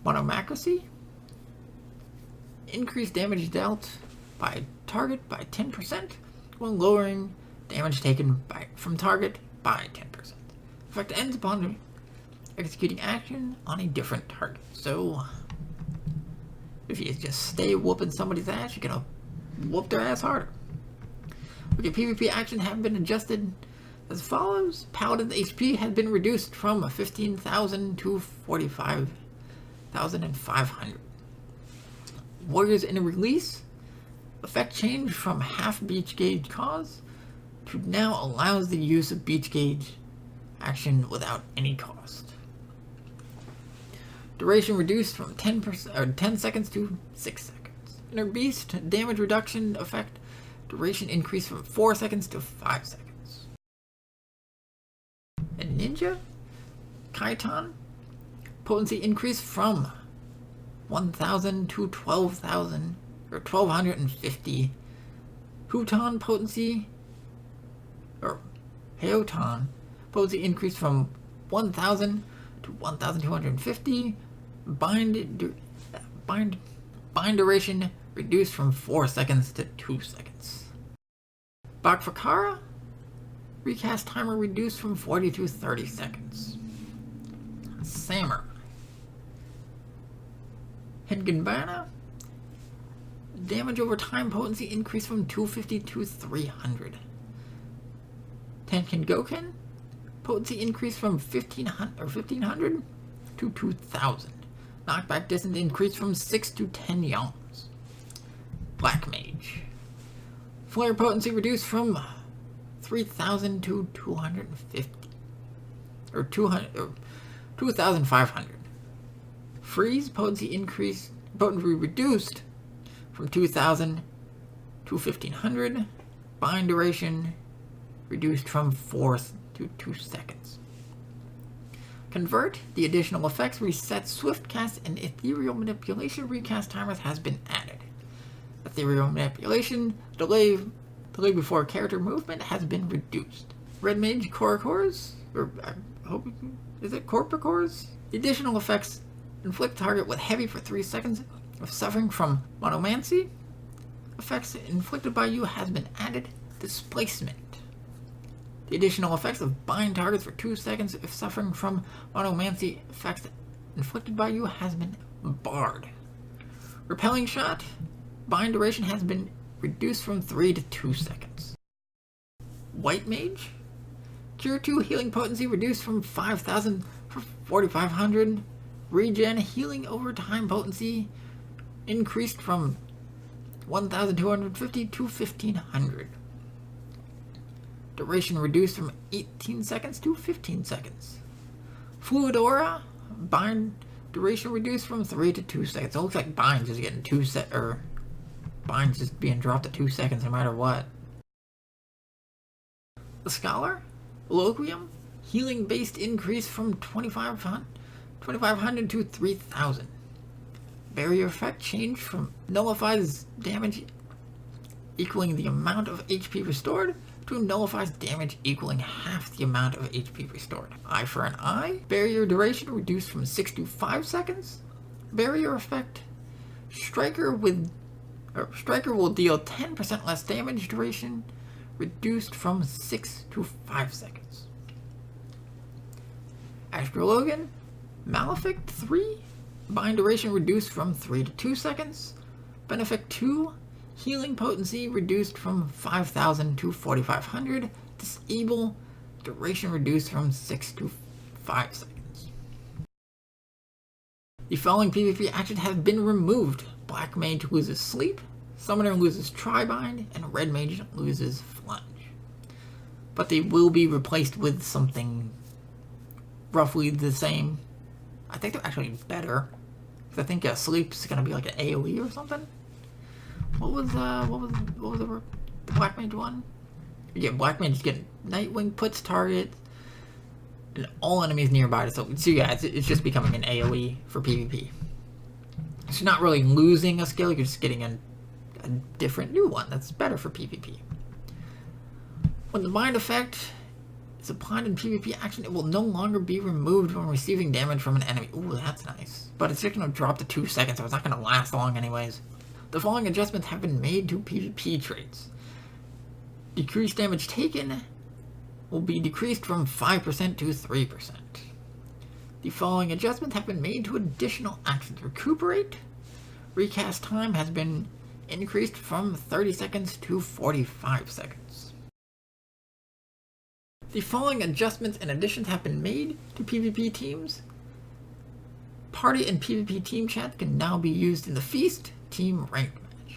Monomacracy. Increased damage dealt by target by 10% while lowering damage taken from target by 10%. Effect ends upon executing action on a different target. So if you just stay whooping somebody's ass, you're gonna whoop their ass harder. Okay, PvP action have been adjusted as follows. Paladin's HP has been reduced from 15,000 to 45,500. Warriors in a release effect changed from half beach gauge cause to now allows the use of beach gauge action without any cost. Duration reduced from 10 seconds to 6 seconds. Inner Beast damage reduction effect duration increased from 4 seconds to 5 seconds. And Ninja Kaiton potency increased from 1,000 to 12,000 or 1,250. Huton potency or Heoton potency increased from 1,000 to 1,250. Bind duration reduced from 4 seconds to 2 seconds. Bakfakara recast timer reduced from 40 to 30 seconds. Samurai Hengenbana damage over time potency increased from 250 to 300. Tenkin Goken potency increased from 1,500 to 2,000. Knockback distance increased from 6 to 10 yalms. Black Mage flare potency reduced from 3,000 to 250 or 2,500. Freeze potency reduced from 2,000 to 1,500. Bind duration reduced from 4 to 2 seconds. Convert, the additional effects reset swift cast and ethereal manipulation recast timers has been added. Ethereal manipulation delay before character movement has been reduced. Red Mage Coracors, or I hope is it Corpicors? The additional effects inflict target with heavy for 3 seconds of suffering from monomancy. Effects inflicted by you has been added. Displacement. The additional effects of bind targets for 2 seconds if suffering from monomancy effects inflicted by you has been barred. Repelling shot. Bind duration has been reduced from 3 to 2 seconds. White Mage. Cure 2 healing potency reduced from 5,000 for 4,500. Regen healing over time potency increased from 1,250 to 1,500. Duration reduced from 18 seconds to 15 seconds. Fluid Aura, bind duration reduced from 3 to 2 seconds. It looks like Binds is getting Binds is being dropped to 2 seconds no matter what. The Scholar, Eloquium, healing based increase from 2,500 to 3,000. Barrier effect change from nullifies damage equaling the amount of HP restored to nullifies damage equaling half the amount of HP restored. Eye for an eye, barrier duration reduced from 6 to 5 seconds. Barrier effect, Striker will deal 10% less damage duration, reduced from 6 to 5 seconds. Astrologan, Malefic 3, bind duration reduced from 3 to 2 seconds. Benefic 2, healing potency reduced from 5,000 to 4,500. Disable, duration reduced from 6 to 5 seconds. The following PvP actions have been removed. Black Mage loses Sleep, Summoner loses Tribind, and Red Mage loses Flunge. But they will be replaced with something roughly the same. I think they're actually better. Because I think Sleep's gonna be like an AoE or something. What was the Black Mage one? Yeah, Black Mage is getting Nightwing puts target and all enemies nearby. So yeah, it's just becoming an AoE for PvP. So you're not really losing a skill, you're just getting a different new one that's better for PvP. When the Mind effect is applied in PvP action, it will no longer be removed when receiving damage from an enemy. Ooh, that's nice. But it's just going to drop to 2 seconds, so it's not going to last long anyways. The following adjustments have been made to PvP traits. Decreased damage taken will be decreased from 5% to 3%. The following adjustments have been made to additional actions. Recuperate. Recast time has been increased from 30 seconds to 45 seconds. The following adjustments and additions have been made to PvP teams. Party and PvP team chat can now be used in the Feast team ranked match.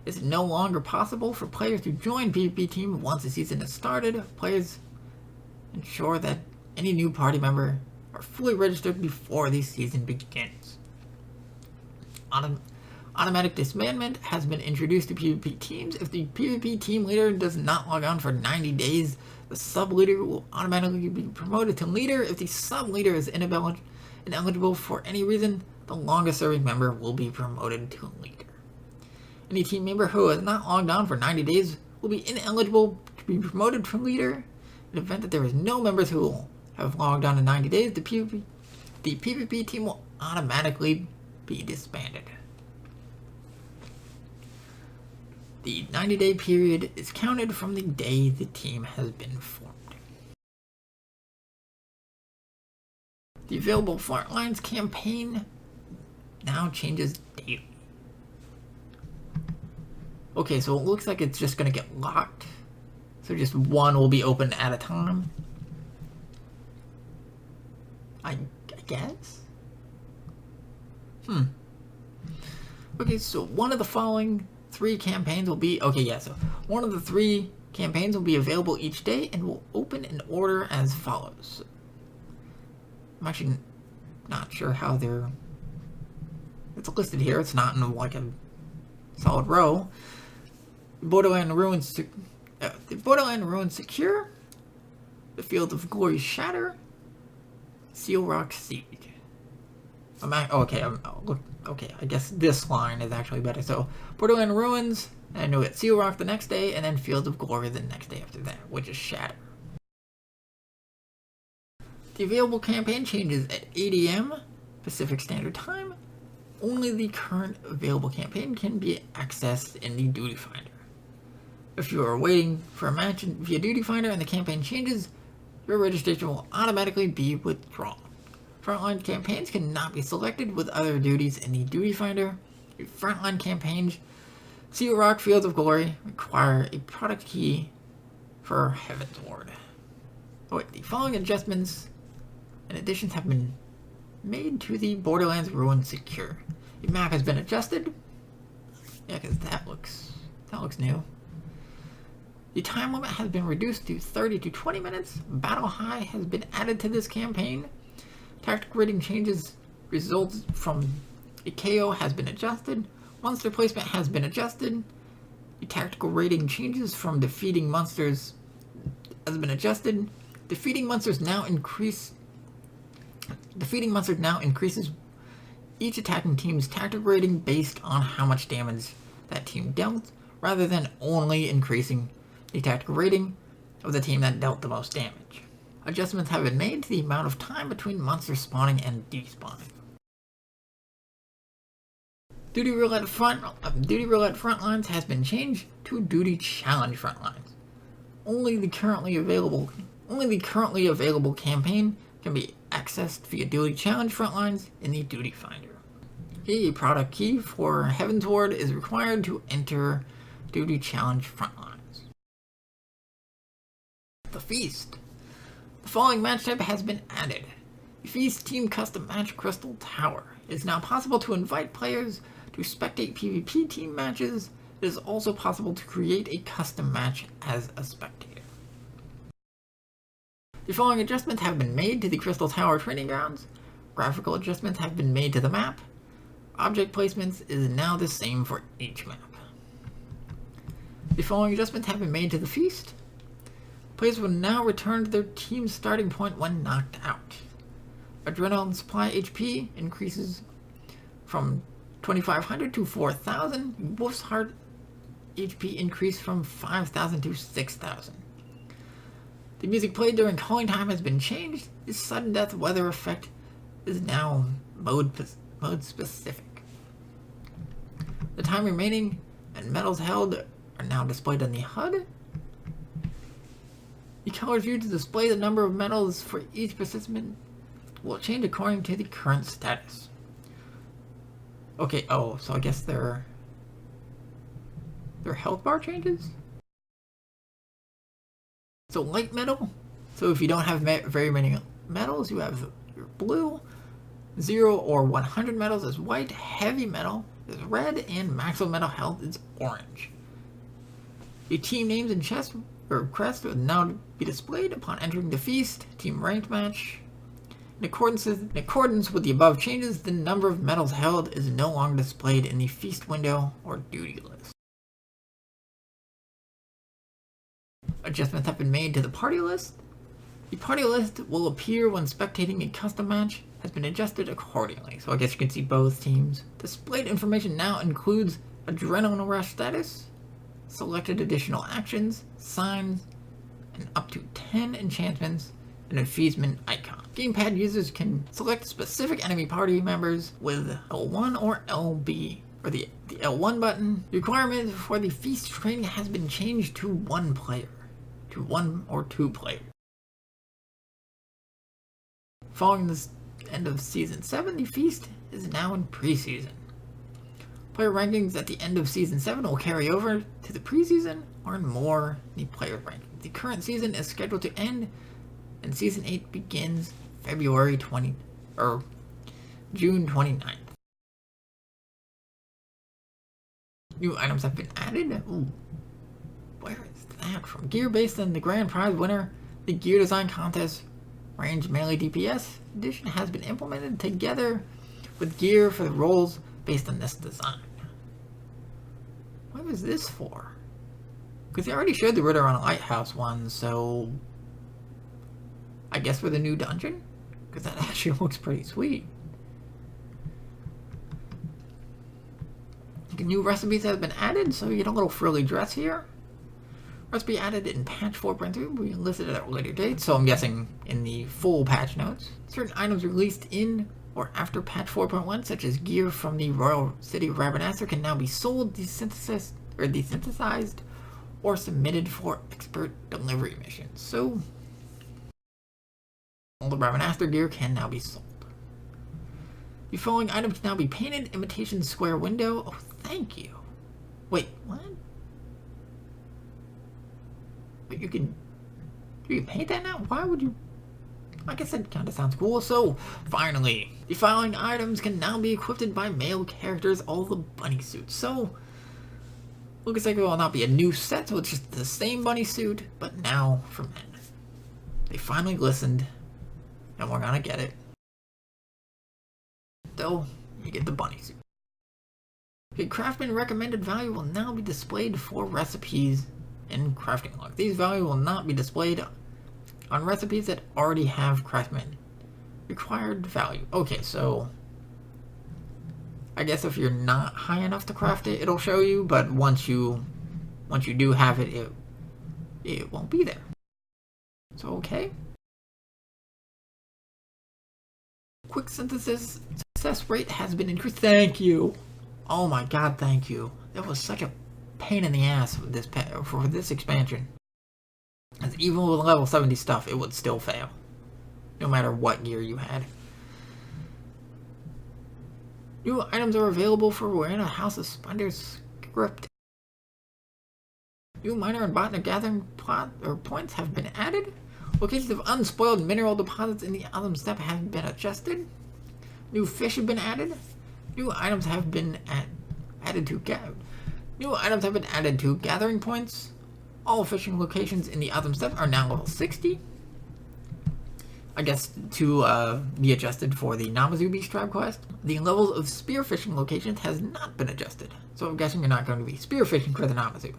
It's no longer possible for players to join PvP team once the season has started. Players ensure that any new party member are fully registered before the season begins. Automatic disbandment has been introduced to PvP teams. If the PvP team leader does not log on for 90 days, the sub-leader will automatically be promoted to leader. If the sub-leader is ineligible for any reason, the longest-serving member will be promoted to leader. Any team member who has not logged on for 90 days will be ineligible to be promoted to leader. In the event that there is no members who will have logged on in 90 days, the PvP team will automatically be disbanded. The 90-day period is counted from the day the team has been formed. The available Frontlines campaign now changes daily. Okay, so it looks like it's just going to get locked. So just one will be open at a time. I guess? Okay, so one of the following 3 campaigns will be... Okay, yeah, so one of the 3 campaigns will be available each day and will open in order as follows. I'm actually not sure how they're... It's listed here. It's not in like a solid row. Borderland Ruins Secure. The Field of Glory Shatter. Seal Rock Siege. Okay, I guess this line is actually better. So, Borderland Ruins, and you'll get Seal Rock the next day, and then Field of Glory the next day after that, which is Shatter. The available campaign changes at 8 AM Pacific Standard Time. Only the current available campaign can be accessed in the Duty Finder. If you are waiting for a match via Duty Finder and the campaign changes, your registration will automatically be withdrawn. Frontline campaigns cannot be selected with other duties in the Duty Finder. Frontline campaigns, Seal Rock Fields of Glory, require a product key for Heaven's Ward. Oh wait, the following adjustments and additions have been made to the Borderlands Ruin Secure. The map has been adjusted. Yeah, because that looks new. The time limit has been reduced to 30 to 20 minutes. Battle High has been added to this campaign. Tactical rating changes Results from a KO has been adjusted. Monster placement has been adjusted. The tactical rating changes from defeating monsters has been adjusted. Defeating monsters now increases each attacking team's tactical rating based on how much damage that team dealt, rather than only increasing the tactical rating of the team that dealt the most damage. Adjustments have been made to the amount of time between monsters spawning and despawning. Duty Roulette Frontlines has been changed to Duty Challenge Frontlines. Only the currently available campaign can be accessed via Duty Challenge Frontlines in the Duty Finder. A product key for Heavensward is required to enter Duty Challenge Frontlines. The Feast. The following match type has been added. The Feast Team Custom Match Crystal Tower. It is now possible to invite players to spectate PvP team matches. It is also possible to create a custom match as a spectator. The following adjustments have been made to the Crystal Tower training grounds. Graphical adjustments have been made to the map. Object placements is now the same for each map. The following adjustments have been made to the Feast. Players will now return to their team's starting point when knocked out. Adrenaline supply HP increases from 2,500 to 4,000. Wolf's Heart HP increased from 5,000 to 6,000. The music played during calling time has been changed. The sudden death weather effect is now mode specific. The time remaining and medals held are now displayed on the HUD. The colors used to display the number of medals for each participant will change according to the current status. Okay, so I guess their health bar changes? So light metal, so if you don't have very many metals, you have your blue. 0 or 100 metals is white, heavy metal is red, and maximum metal health is orange. Your team names and chest or crest will now be displayed upon entering the Feast team ranked match. In accordance with the above changes, the number of medals held is no longer displayed in the Feast window or duty list. Adjustments have been made to the party list. The party list will appear when spectating a custom match has been adjusted accordingly. So I guess you can see both teams. Displayed information now includes Adrenaline Rush status, selected additional actions, signs, and up to 10 enchantments, and a Feastman icon. Gamepad users can select specific enemy party members with L1 or LB, or the L1 button. The requirement for the Feast training has been changed to 1 player, to 1 or 2 players. Following the end of Season 7, the Feast is now in preseason. Player rankings at the end of Season 7 will carry over to the preseason or in more the player rankings. The current season is scheduled to end, and Season 8 begins June 29th. New items have been added. Ooh, where is that from? Gear based on the grand prize winner. The gear design contest range melee DPS edition has been implemented together with gear for the roles based on this design. What was this for? Because they already showed the Ritter on a Lighthouse one, so I guess for the new dungeon? Because that actually looks pretty sweet. New recipes have been added, so you get a little frilly dress here. Recipe added in patch 4.3 will be listed at a later date, so I'm guessing in the full patch notes. Certain items released in or after patch 4.1, such as gear from the Royal City of Rabanastre, can now be sold, desynthesized, or submitted for expert delivery missions. So all the Rabanastre gear can now be sold. The following items can now be painted. Imitation square window. Oh, thank you. Wait, what? But you can paint that now? Why would you? I guess that kind of sounds cool. So, finally, the following items can now be equipped by male characters, all the bunny suits. So, looks like it will not be a new set, so it's just the same bunny suit, but now for men. They finally listened, and we're gonna get it. still, you get the bunny suit. Okay, craftsman recommended value will now be displayed for recipes in crafting log. These values will not be displayed on recipes that already have craftsman required value. Okay, so I guess if you're not high enough to craft it, it'll show you, but once you do have it, it won't be there. So okay. Quick synthesis success rate has been increased. Thank you. Oh my god, thank you. That was such a pain in the ass for this expansion. As even with level 70 stuff, it would still fail. No matter what gear you had. New items are available for wearing a House of Splendor script. New miner and botany gathering points have been added. Locations of unspoiled mineral deposits in the Autumn Steppe have been adjusted. New fish have been added. New items have been added to gathering points. All fishing locations in the Autumn Steppe are now level 60. I guess to be adjusted for the Namazu Beast Tribe quest. The levels of spearfishing locations has not been adjusted, so I'm guessing you're not going to be spearfishing for the Namazu.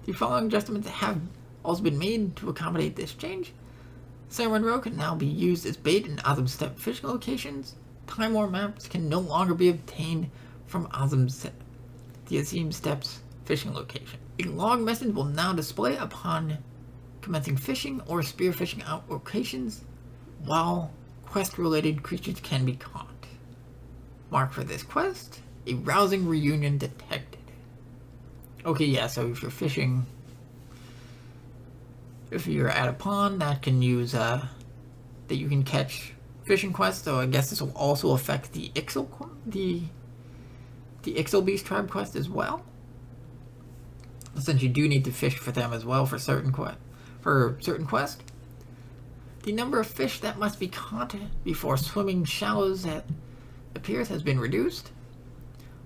The following adjustments have also been made to accommodate this change. Salmon Roe can now be used as bait in Autumn Steppe fishing locations. Time War maps can no longer be obtained from the Azim Steppes fishing location. A log message will now display upon commencing fishing or spearfishing out locations, while quest-related creatures can be caught. Mark for this quest: a rousing reunion detected. Okay, yeah, so if you're fishing, if you're at a pond, that can use, that you can catch fishing quests, so I guess this will also affect the the Ixal Beast Tribe quest as well. Since you do need to fish for them as well for certain quests. The number of fish that must be caught before swimming shallows that appears has been reduced.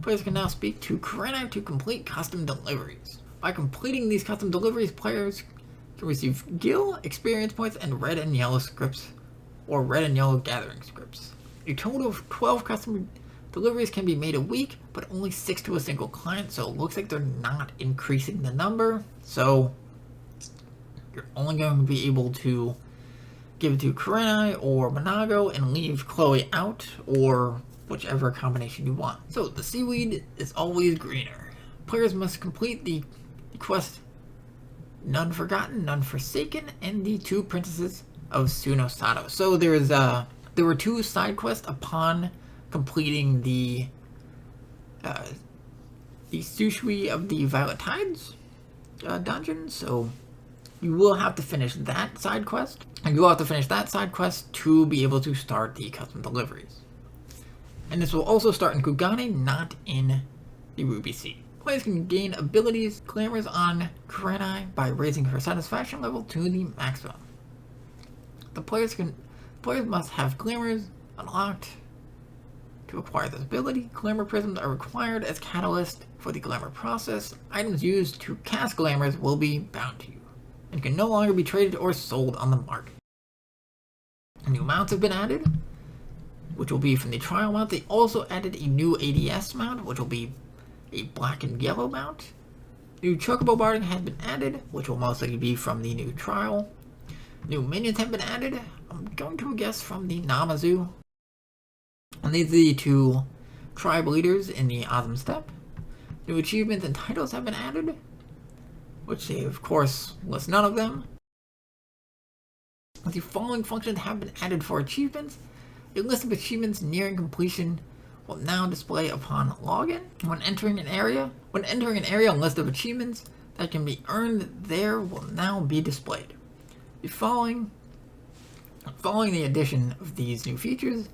Players can now speak to Karena to complete custom deliveries. By completing these custom deliveries, players can receive Gil, experience points, and red and yellow scripts, or red and yellow gathering scripts. A total of 12 custom deliveries can be made a week, but only 6 to a single client, so it looks like they're not increasing the number. So you're only going to be able to give it to Karena or Monago and leave Chloe out, or whichever combination you want. So the seaweed is always greener. Players must complete the quest None Forgotten, None Forsaken, and the 2 Princesses of Sunosato. So there were 2 side quests upon completing the Sushui of the Violet Tides dungeon. So you will have to finish that side quest, and you will have to finish that side quest to be able to start the custom deliveries. And this will also start in Kugane, not in the Ruby Sea. Players can gain abilities, glamours on Kurenai by raising her satisfaction level to the maximum. The players must have glamours unlocked to acquire this ability. Glamour prisms are required as catalyst for the glamour process. Items used to cast glamours will be bound to you and can no longer be traded or sold on the market. New mounts have been added, which will be from the trial mount. They also added a new ADS mount, which will be a black and yellow mount. New chocobo barding has been added, which will most likely be from the new trial. New minions have been added. I'm going to guess from the Namazu. And these are the 2 tribe leaders in the Autumn Steppe. New achievements and titles have been added, which they of course list none of them. The following functions have been added for achievements. A list of achievements nearing completion will now display upon login. When entering an area, a list of achievements that can be earned there will now be displayed. Following the addition of these new features,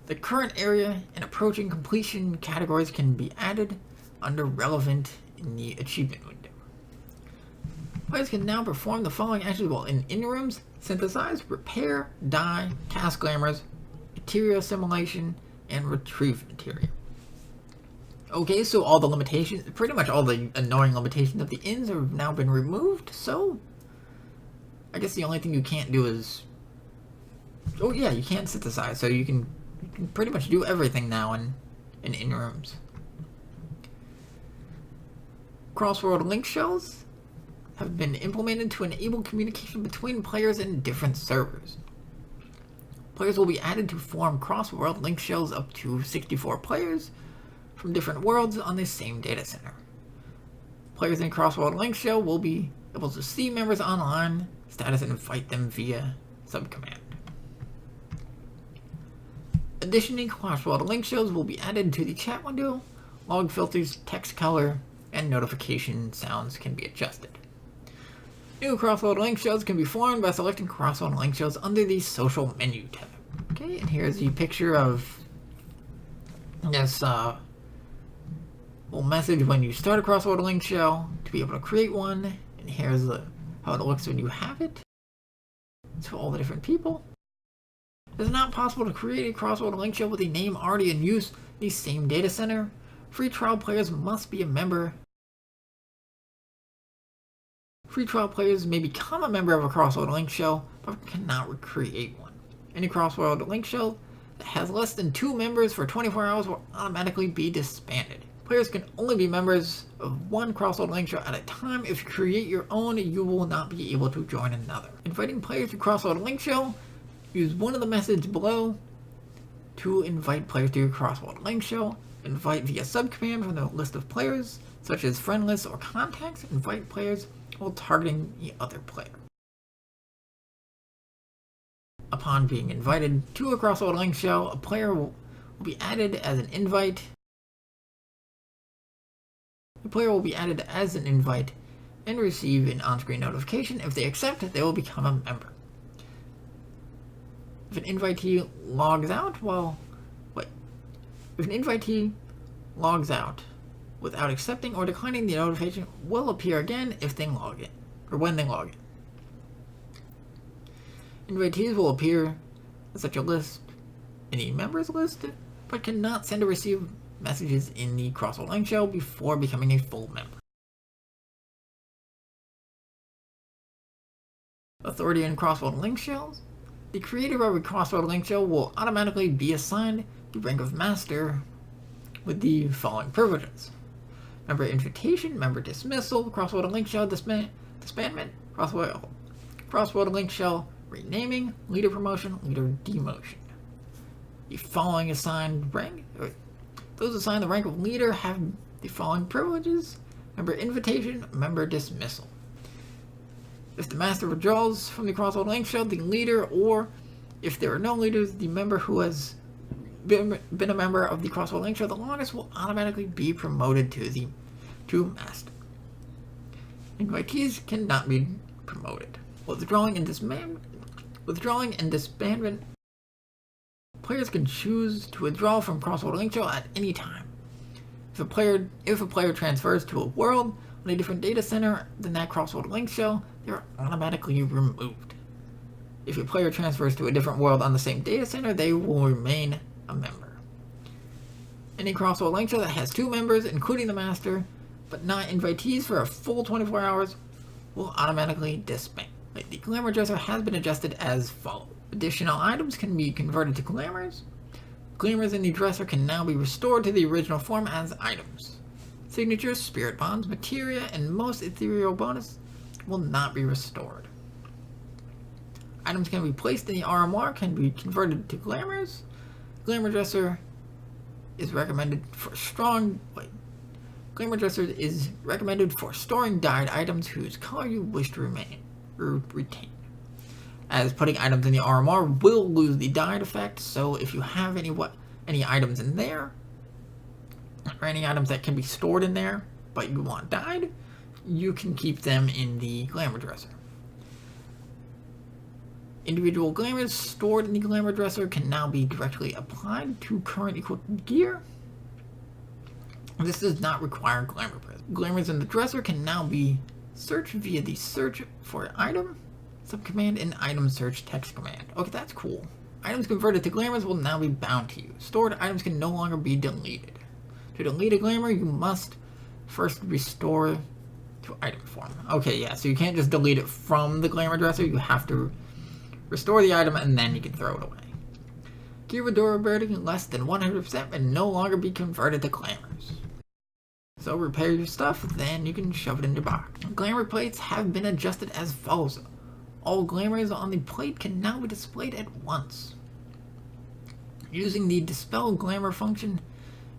the current area and approaching completion categories can be added under relevant in the achievement window. Players can now perform the following actions while in rooms: synthesize, repair, dye, cast glamours, material assimilation, and retrieve material. Okay, so all the limitations, pretty much all the annoying limitations of the inns have now been removed, so I guess the only thing you can't do is, oh yeah, you can't synthesize, so you can You can pretty much do everything now in rooms. Cross-world link shells have been implemented to enable communication between players in different servers. Players will be added to form cross-world link shells up to 64 players from different worlds on the same data center. Players in cross-world link shell will be able to see members online status and invite them via subcommand. Additionally, cross-world link shells will be added to the chat window. Log filters, text color, and notification sounds can be adjusted. New cross-world link shells can be formed by selecting cross-world link shells under the social menu tab. Okay, and here's the picture of this little message when you start a cross-world link shell to be able to create one. And here's how it looks when you have it. To all the different people. It is not possible to create a cross-world link shell with a name already in use in the same data center. Free trial players must be a member. Free trial players may become a member of a cross-world link shell, but cannot create one. Any cross-world link shell that has less than 2 members for 24 hours will automatically be disbanded. Players can only be members of one cross-world link shell at a time. If you create your own, you will not be able to join another. Inviting players to cross-world link shell, use one of the messages below to invite players to your cross-world link shell. Invite via subcommand from the list of players, such as friend lists or contacts. Invite players while targeting the other player. Upon being invited to a cross-world link shell, a player will be added as an invite. The player will be added as an invite and receive an on-screen notification. If they accept, they will become a member. If an invitee logs out If an invitee logs out without accepting or declining, the notification will appear again if they log in, or when they log in. Invitees will appear as such a list in the members list, but cannot send or receive messages in the cross-world link shell before becoming a full member. Authority in cross-world link shells. The creator of a cross-world link shell will automatically be assigned the rank of master with the following privileges: member invitation, member dismissal, cross-world link shell disbandment, cross-world link shell renaming, leader promotion, leader demotion. The following assigned rank, those assigned the rank of leader have the following privileges: member invitation, member dismissal. If the master withdraws from the cross-world link shell, the leader, or if there are no leaders, the member who has been a member of the cross-world link shell the longest will automatically be promoted to master. Invitees cannot be promoted. Withdrawing and disbandment. Players can choose to withdraw from cross-world link shell at any time. If a player transfers to a world on a different data center than that cross-world link shell, they are automatically removed. If a player transfers to a different world on the same data center, they will remain a member. Any cross-world link shell that has 2 members, including the master, but not invitees for a full 24 hours, will automatically disband. The glamour dresser has been adjusted as follows. Additional items can be converted to glamours. Glamours in the dresser can now be restored to the original form as items. Signatures, spirit bonds, materia, and most ethereal bonus will not be restored. Items can be placed in the RMR, can be converted to glamours. Glamour dresser is recommended for Glamour dresser is recommended for storing dyed items whose color you wish to retain. As putting items in the RMR will lose the dyed effect, so if you have any items in there, or any items that can be stored in there, but you want dyed, you can keep them in the glamour dresser. Individual glamours stored in the glamour dresser can now be directly applied to current equipped gear. This does not require glamour present. Glamours in the dresser can now be searched via the search for item subcommand and item search text command. Okay, that's cool. Items converted to glamours will now be bound to you. Stored items can no longer be deleted. To delete a glamour, you must first restore to item form. Okay, yeah, so you can't just delete it from the glamour dresser. You have to restore the item and then you can throw it away. Gear with durability less than 100% and no longer be converted to glamours. So repair your stuff, then you can shove it in your box. Glamour plates have been adjusted as follows. All glamours on the plate can now be displayed at once. Using the Dispel Glamour function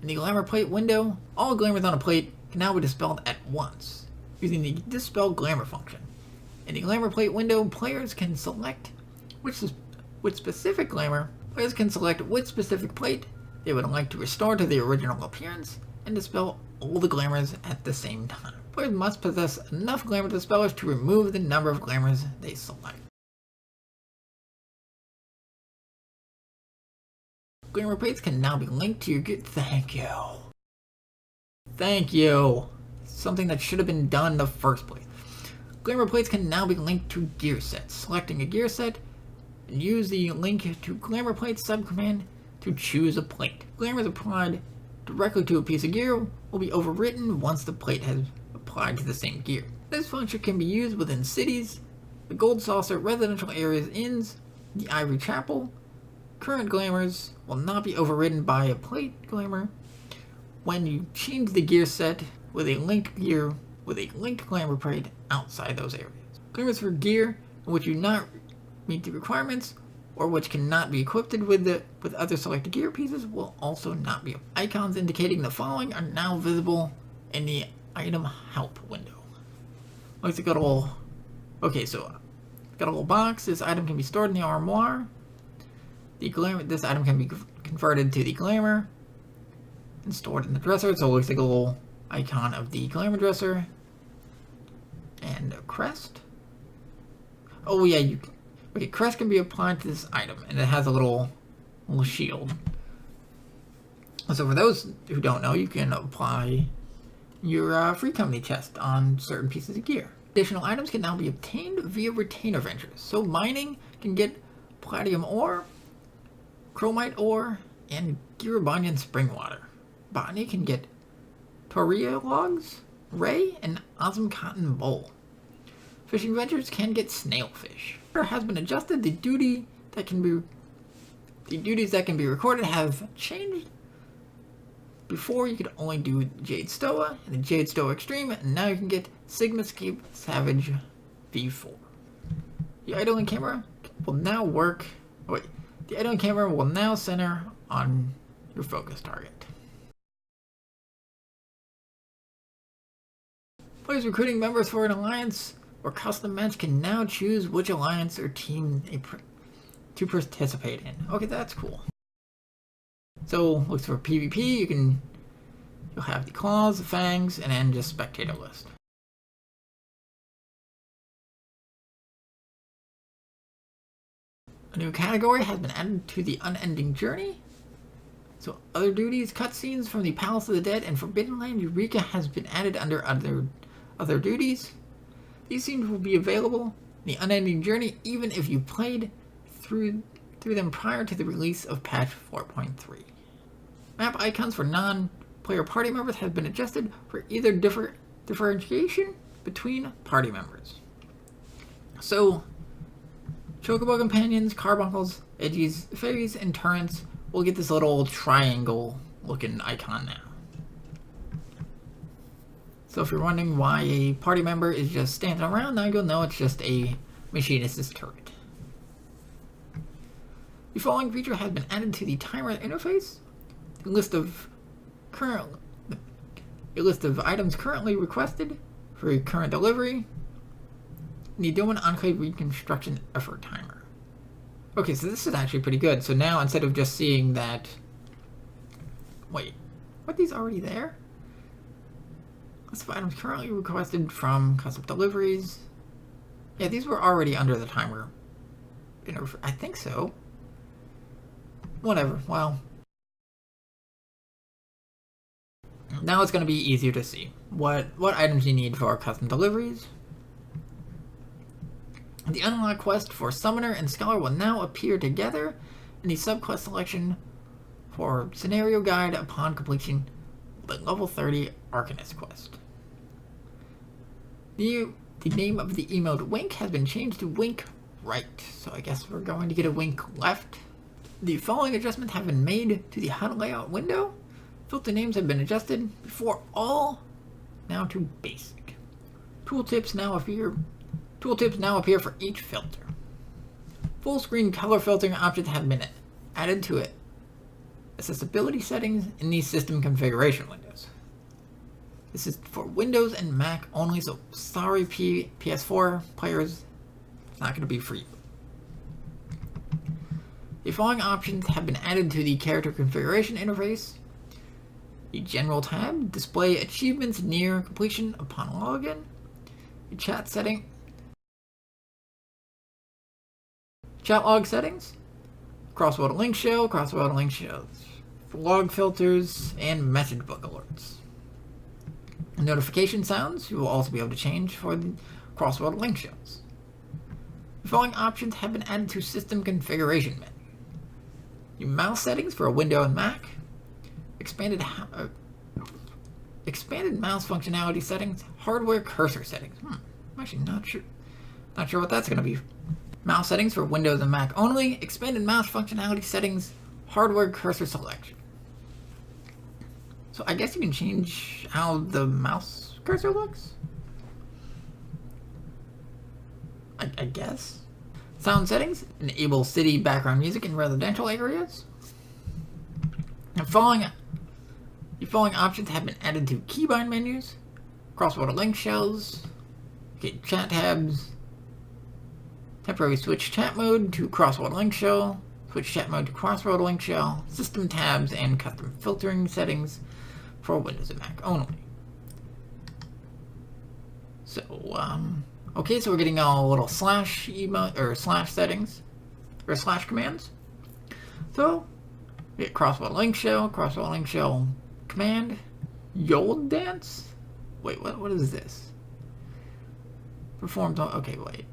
in the Glamour plate window, all glamours on a plate can now be dispelled at once. Using the Dispel Glamour function. In the Glamour plate window, players can select which specific glamour, players can select which specific plate they would like to restore to the original appearance and dispel all the glamours at the same time. Players must possess enough glamour dispellers to remove the number of glamours they select. Glamour plates can now be linked to your gear. Thank you. Thank you. Something that should have been done in the first place. Glamour plates can now be linked to gear sets. Selecting a gear set, and use the link to Glamour Plate subcommand to choose a plate. Glamours applied directly to a piece of gear will be overwritten once the plate has applied to the same gear. This function can be used within cities, the Gold Saucer residential areas inns, the Ivory Chapel. Current glamours will not be overridden by a plate glamour when you change the gear set with a linked gear with a linked glamour plate outside those areas. Glamours for gear in which you not meet the requirements or which cannot be equipped with other selected gear pieces will also not be. Icons indicating the following are now visible in the item help window. Looks like a little. Okay, so got a little box. This item can be stored in the armoire. This item can be converted to the glamour and stored in the dresser. So it looks like a little icon of the glamour dresser and a crest. Oh yeah, okay, crest can be applied to this item, and it has a little shield. So for those who don't know, you can apply your free company chest on certain pieces of gear. Additional items can now be obtained via retainer ventures. So mining can get palladium ore, chromite ore, and Girabonian spring water. Botany can get Toria logs, ray, and Osm cotton bowl. Fishing ventures can get snailfish. There has been adjusted. The duties that can be recorded have changed. Before you could only do Jade Stoa and the Jade Stoa Extreme, and now you can get Sigmascape Savage V4. The idling camera will now work. Wait, the idling camera will now center on your focus target. Players recruiting members for an alliance or custom match can now choose which alliance or team to participate in. Okay, that's cool. So, looks for PvP, you'll have the claws, the fangs, and then just spectator list. A new category has been added to the Unending Journey. So, other duties, cutscenes from the Palace of the Dead and Forbidden Land Eureka has been added under other duties. These scenes will be available in the Unending Journey even if you played through them prior to the release of patch 4.3. Map icons for non-player party members have been adjusted for either differentiation between party members. So, Chocobo companions, carbuncles, edgies, fairies, and turrets will get this little triangle-looking icon now. So if you're wondering why a party member is just standing around, now you'll know it's just a machinist's turret. The following feature has been added to the timer interface. A list of items currently requested for current delivery. And the Doman Enclave Reconstruction Effort Timer. Okay, so this is actually pretty good. So now instead of just seeing that... Wait, are these already there? List of items currently requested from custom deliveries. Yeah, these were already under the timer. I think so. Whatever, well. Now it's going to be easier to see what items you need for custom deliveries. The unlock quest for Summoner and Scholar will now appear together in the subquest selection for Scenario Guide upon completion of the level 30 Arcanist quest. The name of the emote Wink has been changed to Wink Right, so I guess we're going to get a Wink Left. The following adjustments have been made to the HUD layout window. Filter names have been adjusted before all now to basic. Tooltips now appear for each filter. Full screen color filtering options have been added to it. Accessibility settings in the system configuration windows. This is for Windows and Mac only, so sorry PS4 players, it's not going to be for you. The following options have been added to the character configuration interface. The General tab, display achievements near completion upon login. The chat log settings. Crossword link shows, log filters, and message book alerts. Notification sounds you will also be able to change for the crossword link shows. The following options have been added to system configuration menu. The mouse settings for Windows and Mac. Expanded mouse functionality settings. Hardware cursor settings. I'm actually not sure what that's going to be. Mouse settings for Windows and Mac only. Expanded mouse functionality settings. Hardware cursor selection. So I guess you can change how the mouse cursor looks? I guess. Sound settings. Enable city background music in residential areas. And the following options have been added to keybind menus. Crossword link shells. Okay, chat tabs. Temporary switch chat mode to crossword link shell. Switch chat mode to crossword link shell. System tabs and custom filtering settings for Windows and Mac only. So, okay, so we're getting a little slash emote or slash settings or slash commands. So, we get crossword link shell command, Yold dance. Wait, what is this? Performed. Okay, wait.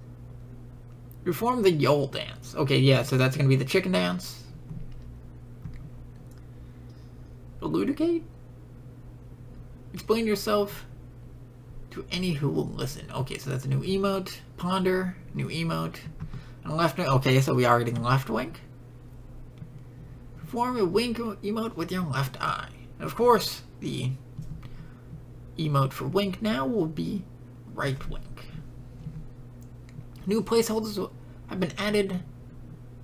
Perform the Yold dance. Okay, yeah, so that's gonna be the chicken dance. Eludicate? Explain yourself to any who will listen. Okay, so that's a new emote. Ponder, new emote. And left wink. Okay, so we are getting left wink. Perform a wink emote with your left eye. And of course, the emote for wink now will be right wink. New placeholders have been added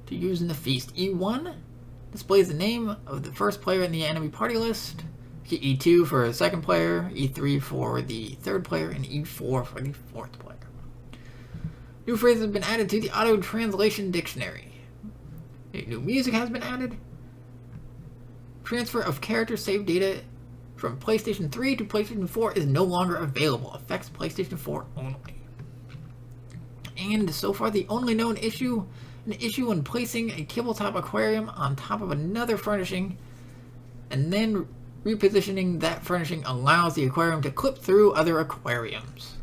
to use in the feast. E1 displays the name of the first player in the enemy party list. E2 for the second player, E3 for the third player, and E4 for the fourth player. New phrases have been added to the auto translation dictionary. New music has been added. Transfer of character save data from PlayStation 3 to PlayStation 4 is no longer available. Affects PlayStation 4 only. And so far, the only known issue, an issue when placing a tabletop aquarium on top of another furnishing, and then repositioning that furnishing allows the aquarium to clip through other aquariums.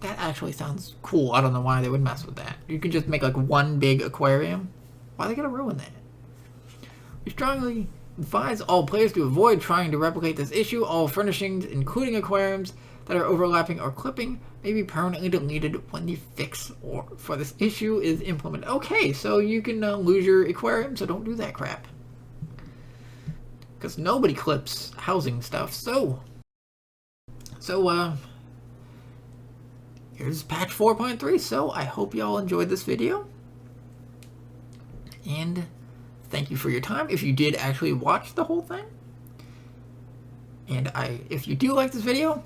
That actually sounds cool. I don't know why they would mess with that. You could just make like one big aquarium. Why are they gonna ruin that? We strongly advise all players to avoid trying to replicate this issue. All furnishings, including aquariums that are overlapping or clipping, may be permanently deleted when the fix for this issue is implemented. Okay, so you can lose your aquarium, so don't do that crap. Because nobody clips housing stuff, so here's patch 4.3, so I hope y'all enjoyed this video. And thank you for your time, if you did actually watch the whole thing. And if you do like this video,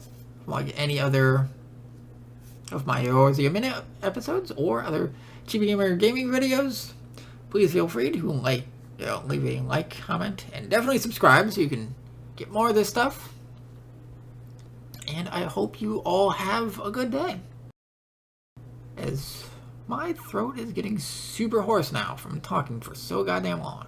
like any other of my Eorzea Minute episodes or other ChibiGamer gaming videos, please feel free to leave a like, comment, and definitely subscribe so you can get more of this stuff. And I hope you all have a good day. As my throat is getting super hoarse now from talking for so goddamn long.